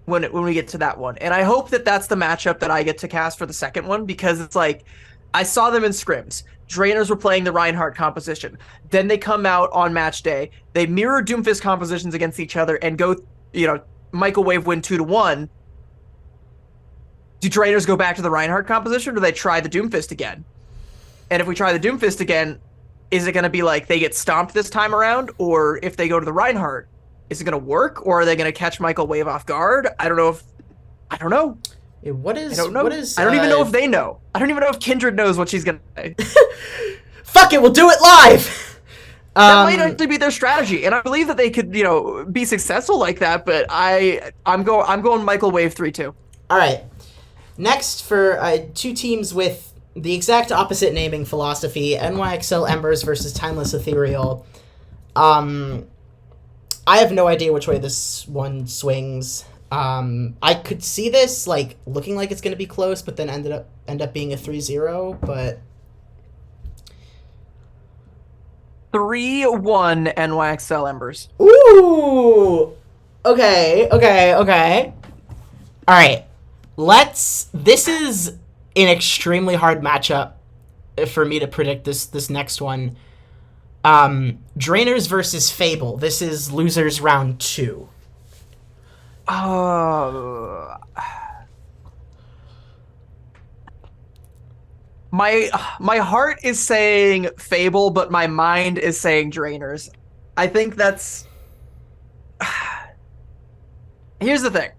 when we get to that one, and I hope that that's the matchup that I get to cast for the second one because it's like I saw them in scrims. Drainers were playing the Reinhardt composition. Then they come out on match day. They mirror Doomfist compositions against each other and go, Michael Wave win 2-1. Do Drainers go back to the Reinhardt composition or do they try the Doomfist again? And if we try the Doomfist again, is it going to be like they get stomped this time around? Or if they go to the Reinhardt, is it going to work? Or are they going to catch Michael Wave off guard? I don't know. I don't know. What is? I don't know. What is? I don't even know if they know. I don't even know if Kindred knows what she's going to say. Fuck it, we'll do it live! That might actually be their strategy. And I believe that they could, be successful like that. But I'm going Michael Wave 3-2. All right. Next, for two teams with the exact opposite naming philosophy, NYXL Embers versus Timeless Ethereal. I have no idea which way this one swings. I could see this looking like it's going to be close, but then end up being a 3-0. But 3-1 NYXL Embers. Ooh. Okay. All right. This is an extremely hard matchup for me to predict this next one. Drainers versus Fable. This is losers round 2. My heart is saying Fable, but my mind is saying Drainers. I think that's... Here's the thing.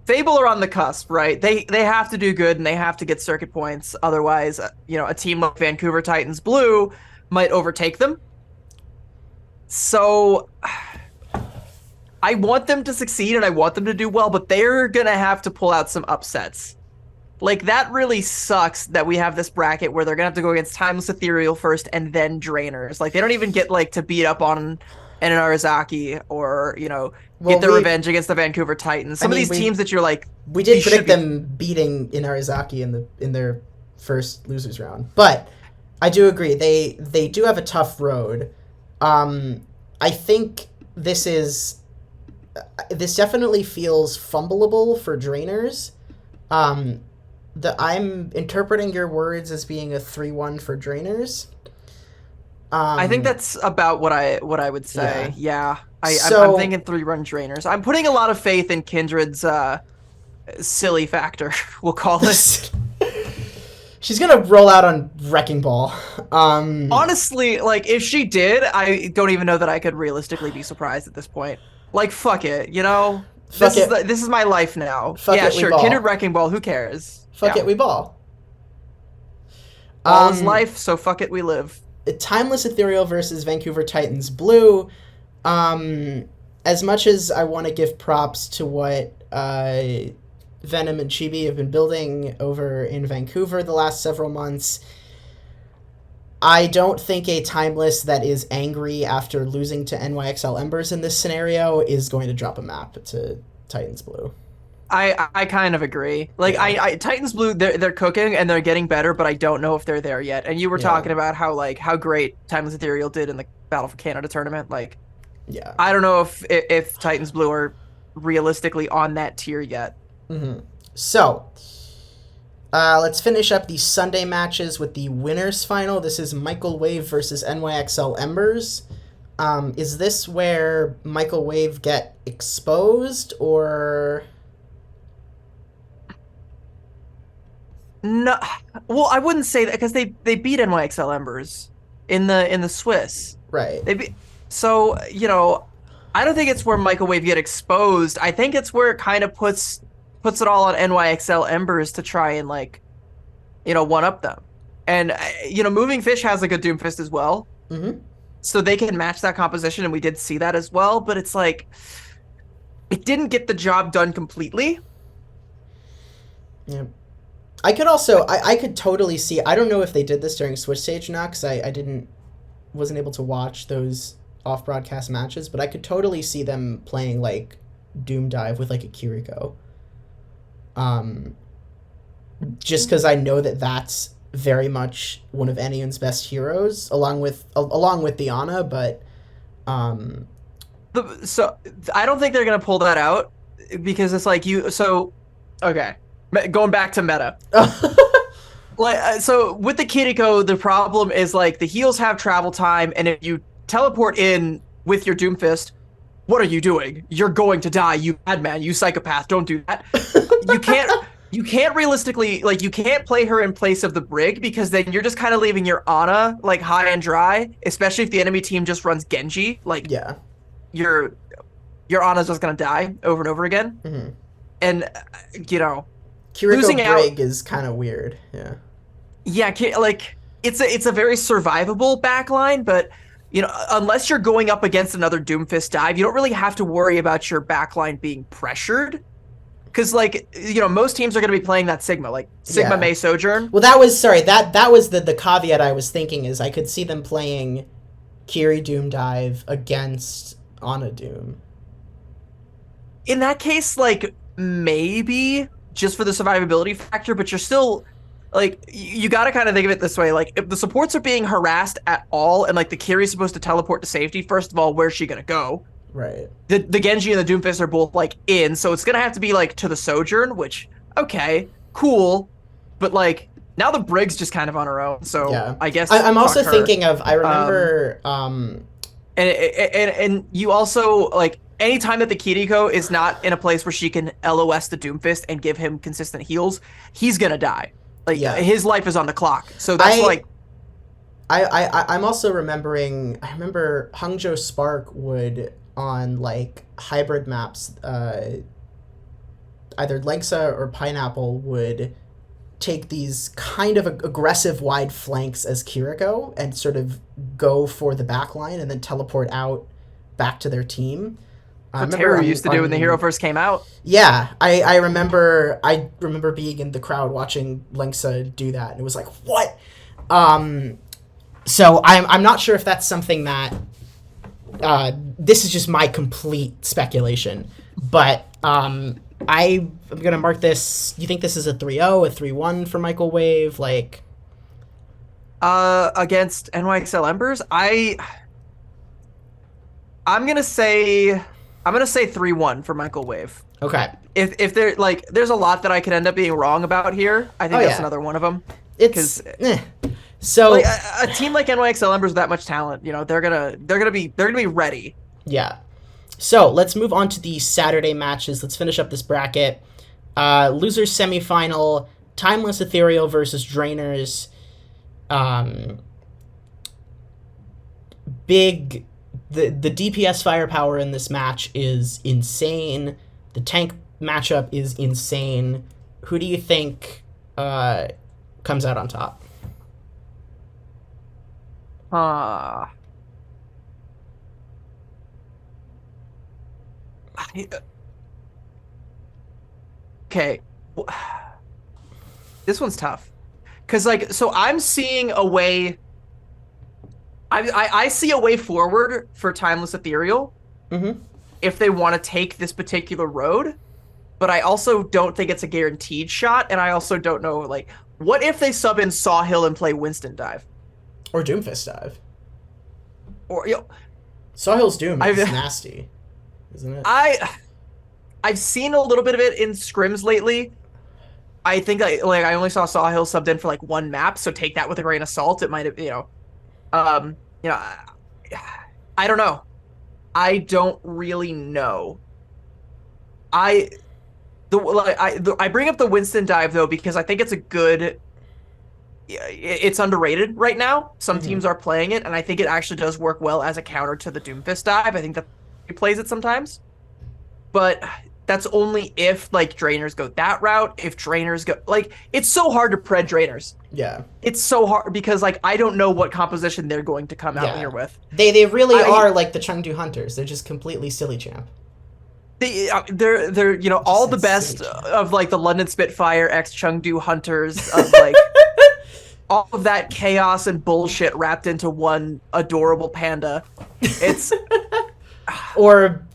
Fable are on the cusp, right? They have to do good and they have to get circuit points. Otherwise, a team like Vancouver Titans Blue might overtake them. So I want them to succeed and I want them to do well, but they're going to have to pull out some upsets. Like, that really sucks that we have this bracket where they're going to have to go against Timeless Ethereal first and then Drainers. Like, they don't even get, to beat up on an Arizaki or, get their revenge against the Vancouver Titans. Some of these teams that you're like... We did predict them beating Inarizaki in their first losers round. But I do agree. They do have a tough road. I think this definitely feels fumbleable for Drainers. I'm interpreting your words as being a 3-1 for Drainers. I think that's about what I would say. Yeah. I'm thinking 3-run Drainers. I'm putting a lot of faith in Kindred's silly factor, we'll call it. She's gonna roll out on Wrecking Ball. Honestly, if she did, I don't even know that I could realistically be surprised at this point. Fuck it, This is my life now. Yeah, sure. Kindred Wrecking Ball, who cares? Fuck it, we ball. All is life, so fuck it, we live. Timeless Ethereal versus Vancouver Titans Blue. As much as I want to give props to what Venom and CeeBee have been building over in Vancouver the last several months, I don't think a Timeless that is angry after losing to NYXL Embers in this scenario is going to drop a map to Titans Blue. I kind of agree. I Titans Blue, they're cooking and they're getting better, but I don't know if they're there yet. And you were talking about how great Timeless Ethereal did in the Battle for Canada tournament. Yeah, I don't know if Titans Blue are realistically on that tier yet. Mm-hmm. So, let's finish up the Sunday matches with the winners final. This is Michael Wave versus NYXL Embers. Is this where Michael Wave get exposed, or... No, well, I wouldn't say that because they beat NYXL Embers in the Swiss. Right. So, I don't think it's where Michael Wave get exposed. I think it's where it kind of puts it all on NYXL Embers to try and one up them. And Moving Fish has a good Doomfist as well. Mm-hmm. So they can match that composition, and we did see that as well, but it's it didn't get the job done completely. Yeah. I could also, I could totally see, I don't know if they did this during Switch Stage or not, because I wasn't able to watch those off-broadcast matches, but I could totally see them playing, Doom Dive with, a Kiriko. just because I know that that's very much one of Anyun's best heroes, along with Diana. But So I don't think they're gonna pull that out because it's like you. So okay, going back to meta. Like so with the Kiriko, the problem is like the heals have travel time, and if you teleport in with your Doomfist, what are you doing? You're going to die, you madman, you psychopath. Don't do that. You can't realistically, like, you can't play her in place of the Brig because then you're just kind of leaving your Ana like high and dry, especially if the enemy team just runs Genji. Like, yeah, your Ana's just gonna die over and over again. mm-hmm. And you know, Kiriko losing Brig out is kind of weird. Yeah, like it's a very survivable backline, but you know, unless you're going up against another Doomfist dive, you don't really have to worry about your backline being pressured. Because, like, you know, most teams are going to be playing that Sigma, like Sigma May Sojourn. Well, that was that was the caveat I was thinking is I could see them playing Kiri Doom Dive against Ana Doom. In that case, like, maybe just for the survivability factor, but you're still, like, you got to kind of think of it this way. Like, if the supports are being harassed at all and, like, the Kiri's supposed to teleport to safety, first of all, where's she going to go? Right. The Genji and the Doomfist are both, like, in, so it's going to have to be, like, to the Sojourn, which, okay, cool. But, like, now the Brig's just kind of on her own, so yeah. I guess I'm also thinking of, I remember... And you also, like, anytime that the Kiriko is not in a place where she can LOS the Doomfist and give him consistent heals, he's going to die. Like, his life is on the clock. So that's, I'm also remembering... I remember Hangzhou Spark would... on like hybrid maps, either Lexa or Pineapple would take these kind of aggressive wide flanks as Kiriko and sort of go for the back line and then teleport out back to their team. What Terror used to do when the hero first came out. Yeah, I remember being in the crowd watching Lexa do that, and it was like, what? So I'm not sure if that's something that this is just my complete speculation, but I'm gonna mark this. You think this is a 3-0, a 3-1 for Michael Wave? Like, against NYXL Embers, I'm gonna say 3-1 for Michael Wave. Okay. If there, like, there's a lot that I could end up being wrong about here. I think that's another one of them. It's so like, a team like NYXL Embers with that much talent, you know, they're gonna be ready. Yeah. So let's move on to the Saturday matches. Let's finish up this bracket. Losers semifinal: Timeless Ethereal versus Drainers. The DPS firepower in this match is insane. The tank matchup is insane. Who do you think comes out on top? Okay. This one's tough. Because, like, so I'm seeing a way... I see a way forward for Timeless Ethereal if they want to take this particular road, but I also don't think it's a guaranteed shot, and I also don't know, like, what if they sub in Sawhill and play Winston Dive? Or Doomfist Dive. Or, you know, Sawhill's Doom is nasty, isn't it? I've seen a little bit of it in scrims lately. I think, like I only saw Sawhill subbed in for, like, one map, so take that with a grain of salt. It might have, I don't know. I don't really know. I bring up the Winston Dive, though, because I think it's a good... It's underrated right now. Some teams are playing it, and I think it actually does work well as a counter to the Doomfist Dive. I think that he plays it sometimes. But that's only if, like, Drainers go that route. If Drainers go... Like, it's so hard to pred Drainers. Yeah. It's so hard because, like, I don't know what composition they're going to come out here with. They really are like the Chengdu Hunters. They're just completely silly champ. They're all the best of, like, the London Spitfire x Chengdu Hunters of, like, all of that chaos and bullshit wrapped into one adorable panda. It's or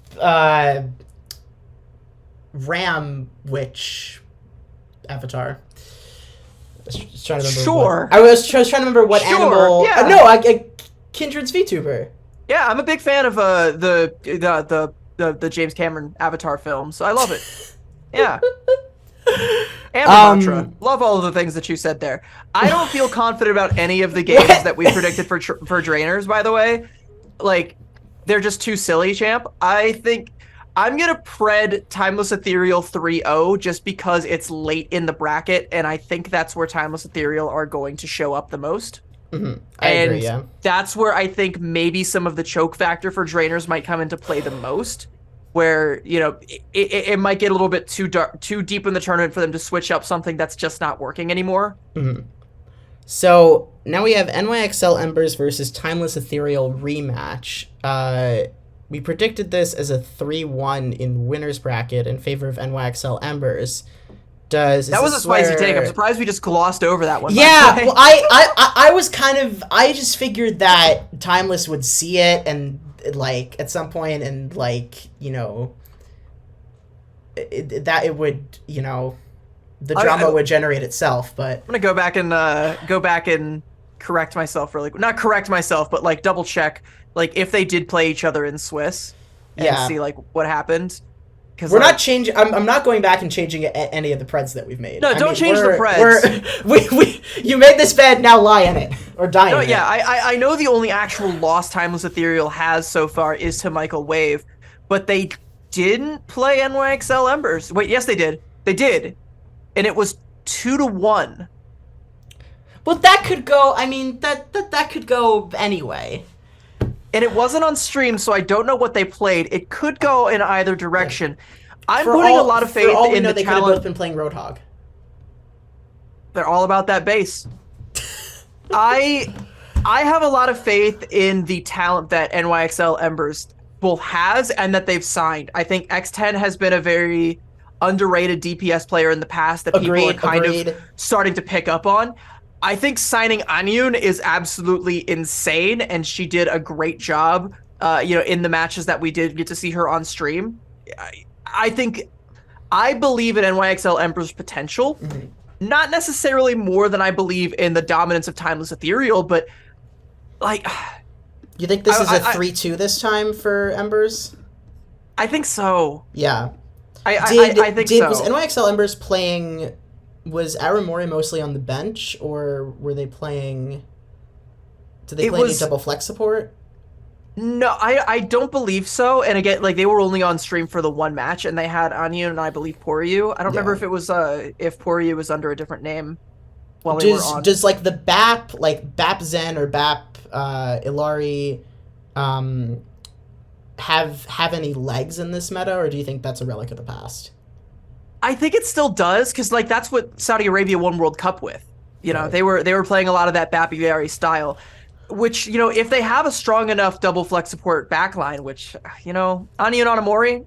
Ram Witch Avatar. was trying to remember. Sure. I was trying to remember what Sure, animal. yeah. No, Kindred's VTuber. Yeah, I'm a big fan of the James Cameron Avatar film, so I love it. Yeah. And the mantra. Love all of the things that you said there. I don't feel confident about any of the games that we predicted for Drainers, by the way. Like, they're just too silly, champ. I think I'm going to pred Timeless Ethereal 3-0 just because it's late in the bracket, and I think that's where Timeless Ethereal are going to show up the most. Mm-hmm. I agree, yeah. That's where I think maybe some of the choke factor for Drainers might come into play the most, where, you know, it might get a little bit too deep in the tournament for them to switch up something that's just not working anymore. Mm-hmm. So now we have NYXL Embers versus Timeless Ethereal rematch. We predicted this as a 3-1 in winner's bracket in favor of NYXL Embers. That was a spicy take. I'm surprised we just glossed over that one. Yeah, well, I was I just figured that Timeless would see it and, like, at some point, and, like, you know, it would, you know, the drama would generate itself. But I'm gonna go back and correct myself really quick. Not correct myself, but, like, double check, like, if they did play each other in Swiss and see, like, what happened. We're not changing. I'm not going back and changing any of the preds that we've made. No, don't change the preds. You made this bed, now lie in it or die in it. Yeah, I know the only actual loss Timeless Ethereal has so far is to Michael Wave, but they didn't play NYXL Embers. Wait, yes, they did. They did, and it was 2-1. Well, that could go. I mean, that could go anyway. And it wasn't on stream, so I don't know what they played. It could go in either direction. Yeah. I'm putting a lot of faith in the talent. They could have both been playing Roadhog. They're all about that base. I have a lot of faith in the talent that NYXL Embers both has and that they've signed. I think X10 has been a very underrated DPS player in the past that people are kind of starting to pick up on. I think signing Anyun is absolutely insane, and she did a great job, you know, in the matches that we did get to see her on stream. I believe in NYXL Ember's potential, not necessarily more than I believe in the dominance of Timeless Ethereal, but, like... You think this is a 3-2 this time for Embers? I think so. Yeah. I think so. Was NYXL Embers playing... Was Aramori mostly on the bench, or were they playing... Did they play any double flex support? No, I don't believe so. And again, like, they were only on stream for the one match, and they had Anyun and I believe Poryu. I don't remember if it was if Poryu was under a different name while they were on. Does, like, the BAP Zen or BAP Ilari have any legs in this meta, or do you think that's a relic of the past? I think it still does, because, like, that's what Saudi Arabia won World Cup with. You know, they were playing a lot of that Bapi style, which, you know, if they have a strong enough double flex support backline, which, you know, Anyun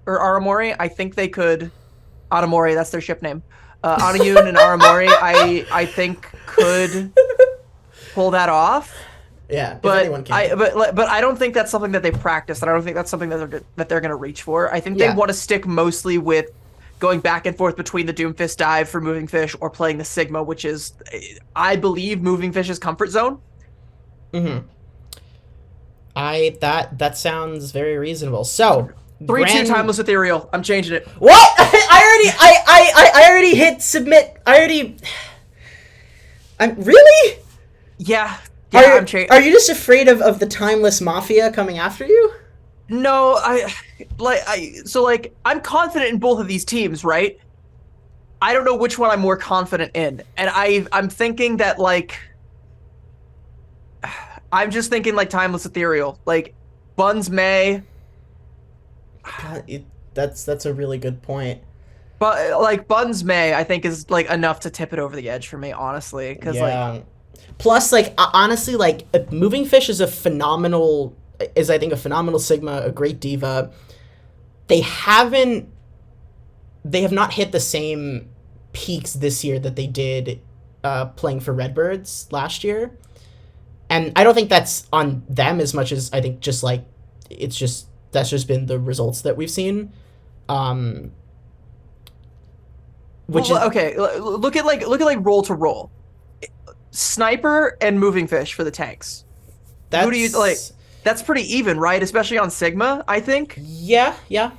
Aramori, I think they could... Aramori, that's their ship name. Anyun and Aramori, I think could pull that off. Yeah, if anyone can. But I don't think that's something that they've practiced, and I don't think that's something that they're going to reach for. I think they want to stick mostly with going back and forth between the Doomfist dive for Moving Fish or playing the Sigma, which is, I believe, Moving Fish's comfort zone. Mm-hmm. That sounds very reasonable. So 3-2 Timeless Ethereal. I'm changing it. What? I already hit submit. I'm really? Yeah. I'm changing. Are you just afraid of the Timeless Mafia coming after you? No, I'm confident in both of these teams, right? I don't know which one I'm more confident in. And I'm thinking that, like, I'm just thinking, like, Timeless Ethereal. Like, Buns May. God, that's a really good point. But, like, Buns May, I think, is, like, enough to tip it over the edge for me, honestly. Because, like... Plus, like, honestly, like, Moving Fish is I think a phenomenal Sigma, a great diva. They have not hit the same peaks this year that they did playing for Redbirds last year. And I don't think that's on them as much as I think just like that's just been the results that we've seen. Okay, look at like roll to roll. Sniper and moving fish for the tanks. Who do you like? That's pretty even, right? Especially on Sigma, I think. Yeah, yeah.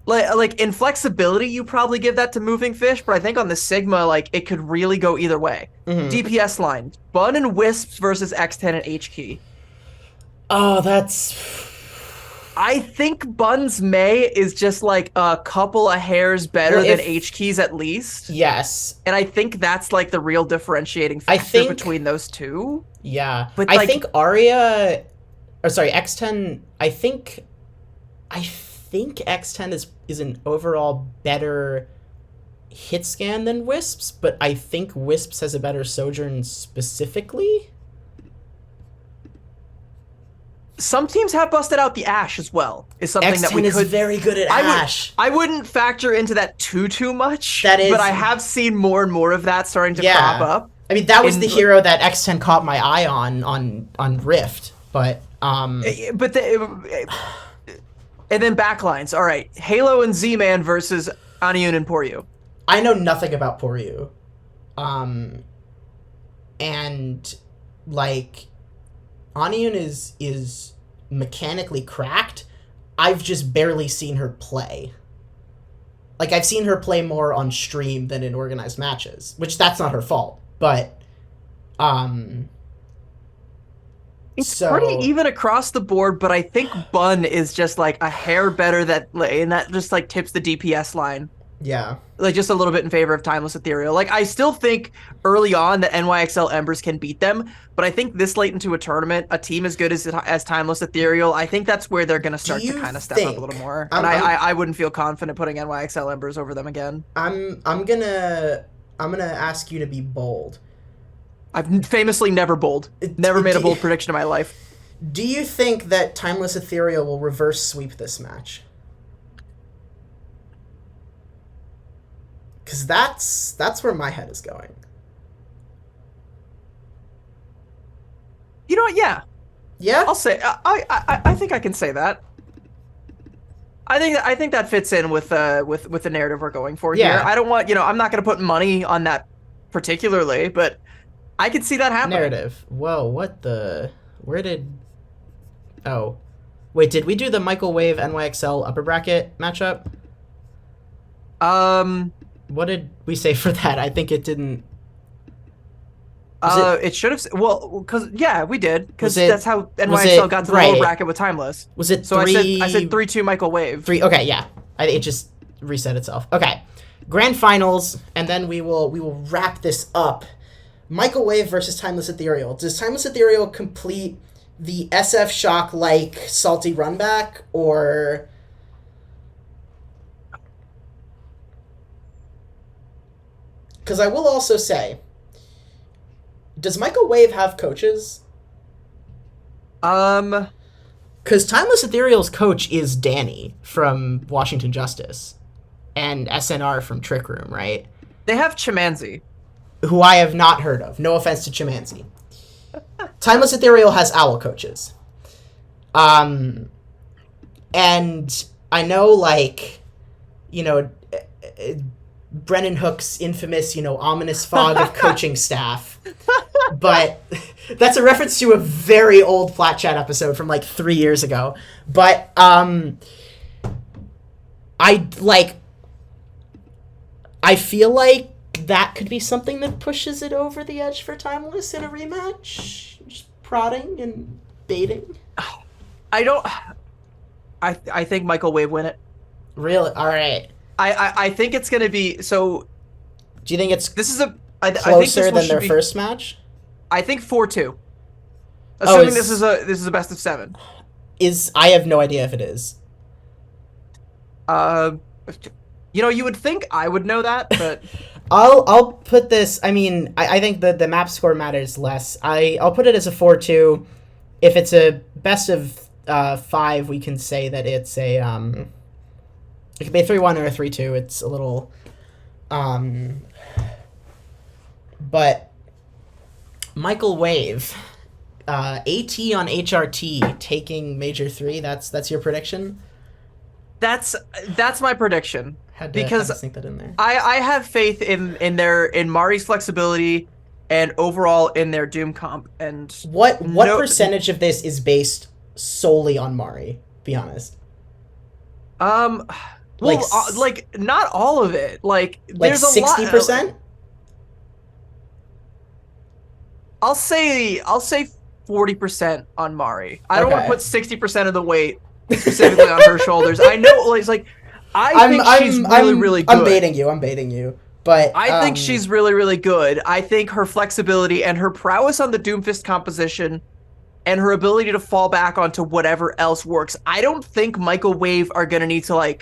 Like in flexibility, you probably give that to moving fish, but I think on the Sigma, like it could really go either way. DPS line, Bun and Wisps versus X10 and H-Key. Oh, that's. I think Bun's May is just like a couple of hairs better than H-Key's at least. Yes. And I think that's like the real differentiating factor between those two. Yeah. But I think Arya, or sorry, X10, I think X10 is an overall better hit scan than Wisps, but I think Wisps has a better Sojourn specifically. Some teams have busted out the Ashe as well. Is something X10 that we could. Is very good at Ashe. I wouldn't factor into that too much. That is, but I have seen more and more of that starting to crop up. I mean, that was the hero that X10 caught my eye on Rift, but and then backlines. All right, Halo and Z-Man versus Aniun and Poryu. I know nothing about Poryu, and like. Aniun is mechanically cracked. I've just barely seen her play. Like, I've seen her play more on stream than in organized matches, which that's not her fault, but it's pretty even across the board, but I think Bun is just like a hair better and that just like tips the DPS line. Yeah. Like just a little bit in favor of Timeless Ethereal. Like I still think early on that NYXL Embers can beat them, but I think this late into a tournament, a team as good as Timeless Ethereal, I think that's where they're going to start to kind of step up a little more. And I wouldn't feel confident putting NYXL Embers over them again. I'm gonna ask you to be bold. I've famously never made a bold prediction in my life. Do you think that Timeless Ethereal will reverse sweep this match? Because that's where my head is going. You know what? Yeah. Yeah? I'll say I think I can say that. I think that fits in with the narrative we're going for here. I don't want, I'm not going to put money on that particularly, but I could see that happening. Narrative. Whoa, oh. Wait, did we do the Michael Wave NYXL upper bracket matchup? What did we say for that? I think it didn't. It should have. Well, because we did. Because that's how NYXL got to the lower bracket with Timeless. Was it so? Three... I said 3-2 Michael Wave. 3. Okay, yeah. It just reset itself. Okay, grand finals, and then we will wrap this up. Michael Wave versus Timeless Ethereal. Does Timeless Ethereal complete the SF Shock like salty run back, or? Because I will also say, does Michael Wave have coaches? Because Timeless Ethereal's coach is Danny from Washington Justice, and SNR from Trick Room, right? They have Chimanzi, who I have not heard of. No offense to Chimanzi. Timeless Ethereal has owl coaches. And I know, like, Brennan Hook's infamous, ominous fog of coaching staff. But that's a reference to a very old Flat Chat episode from like 3 years ago. But I feel like that could be something that pushes it over the edge for Timeless in a rematch. Just prodding and baiting. I think Michael Wave win it. Really? All right. I think it's going to be so. Do you think it's closer than their first match? I think 4-2. Assuming this is a best of 7. I have no idea if it is. You would think I would know that, but I'll put this. I mean, I think the map score matters less. I'll put it as a 4-2. If it's a best of 5, we can say that it's a it could be a 3-1 or a 3-2. It's a little but Michael Wave, AT on HRT taking Major 3. That's your prediction? That's my prediction. Had to sneak that in there. I have faith in Mari's flexibility and overall in their Doom comp. And what percentage of this is based solely on Mari? Be honest. Well, like not all of it. Like there's 60%. I'll say 40% on Mari. I don't want to put 60% of the weight specifically on her shoulders. I know, like I think she's really good. I'm baiting you. But I think she's really good. I think her flexibility and her prowess on the Doomfist composition and her ability to fall back onto whatever else works. I don't think Michael Wave are gonna need to I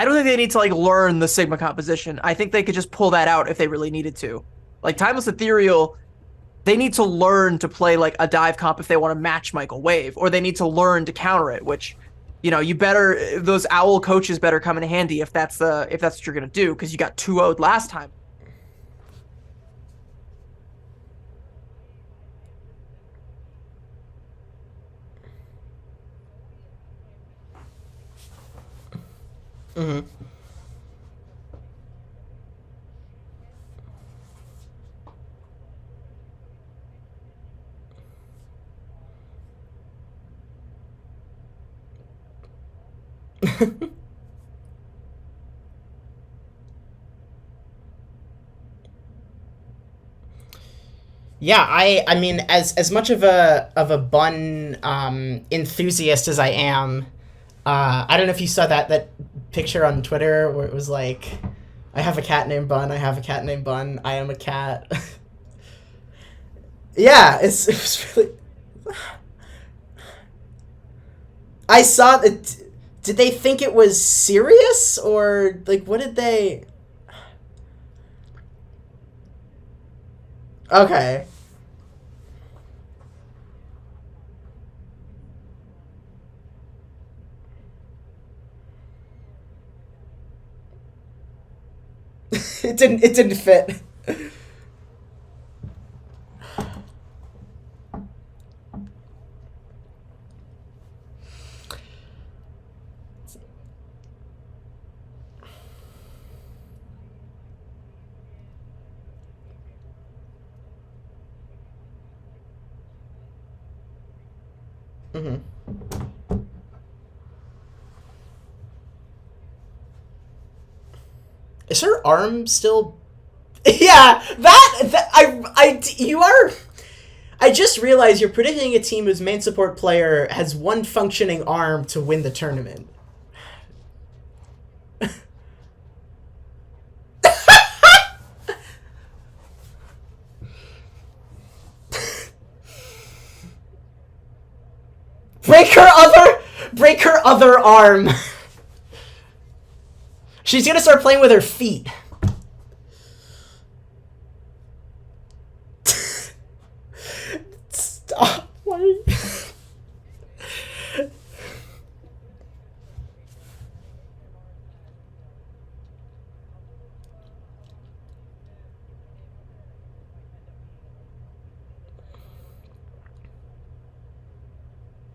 don't think they need to learn the Sigma composition. I think they could just pull that out if they really needed to. Like Timeless Ethereal, they need to learn to play a dive comp if they want to match Michael Wave, or they need to learn to counter it, which, those Owl coaches better come in handy if that's what you're gonna do, because you got 2-0'd last time. Mm-hmm. Yeah, I mean, as much of a bun enthusiast as I am, I don't know if you saw that picture on Twitter where it was like, I have a cat named Bun, I have a cat named Bun, I am a cat. Yeah, it was really... I saw it. Did they think it was serious, or what did they... Okay. It didn't fit. Mm-hmm. Is her arm still... Yeah, you are... I just realized you're predicting a team whose main support player has one functioning arm to win the tournament. Break her other arm. She's gonna start playing with her feet. Stop. Why?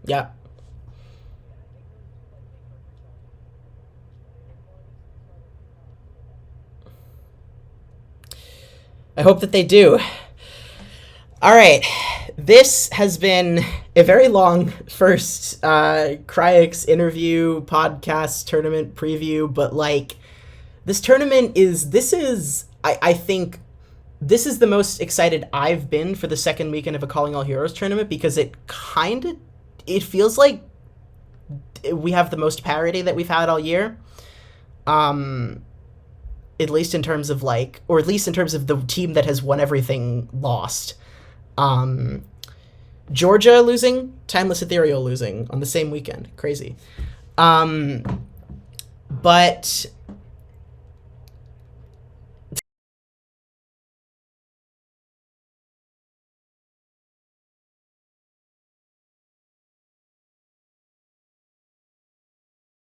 Yeah. I hope that they do. All right. This has been a very long first Kryix interview, podcast, tournament preview, but this tournament I think this is the most excited I've been for the second weekend of a Calling All Heroes tournament, because it feels like we have the most parity that we've had all year. At least in terms of or at least in terms of the team that has won everything lost. Georgia losing, Timeless Ethereal losing on the same weekend. Crazy. But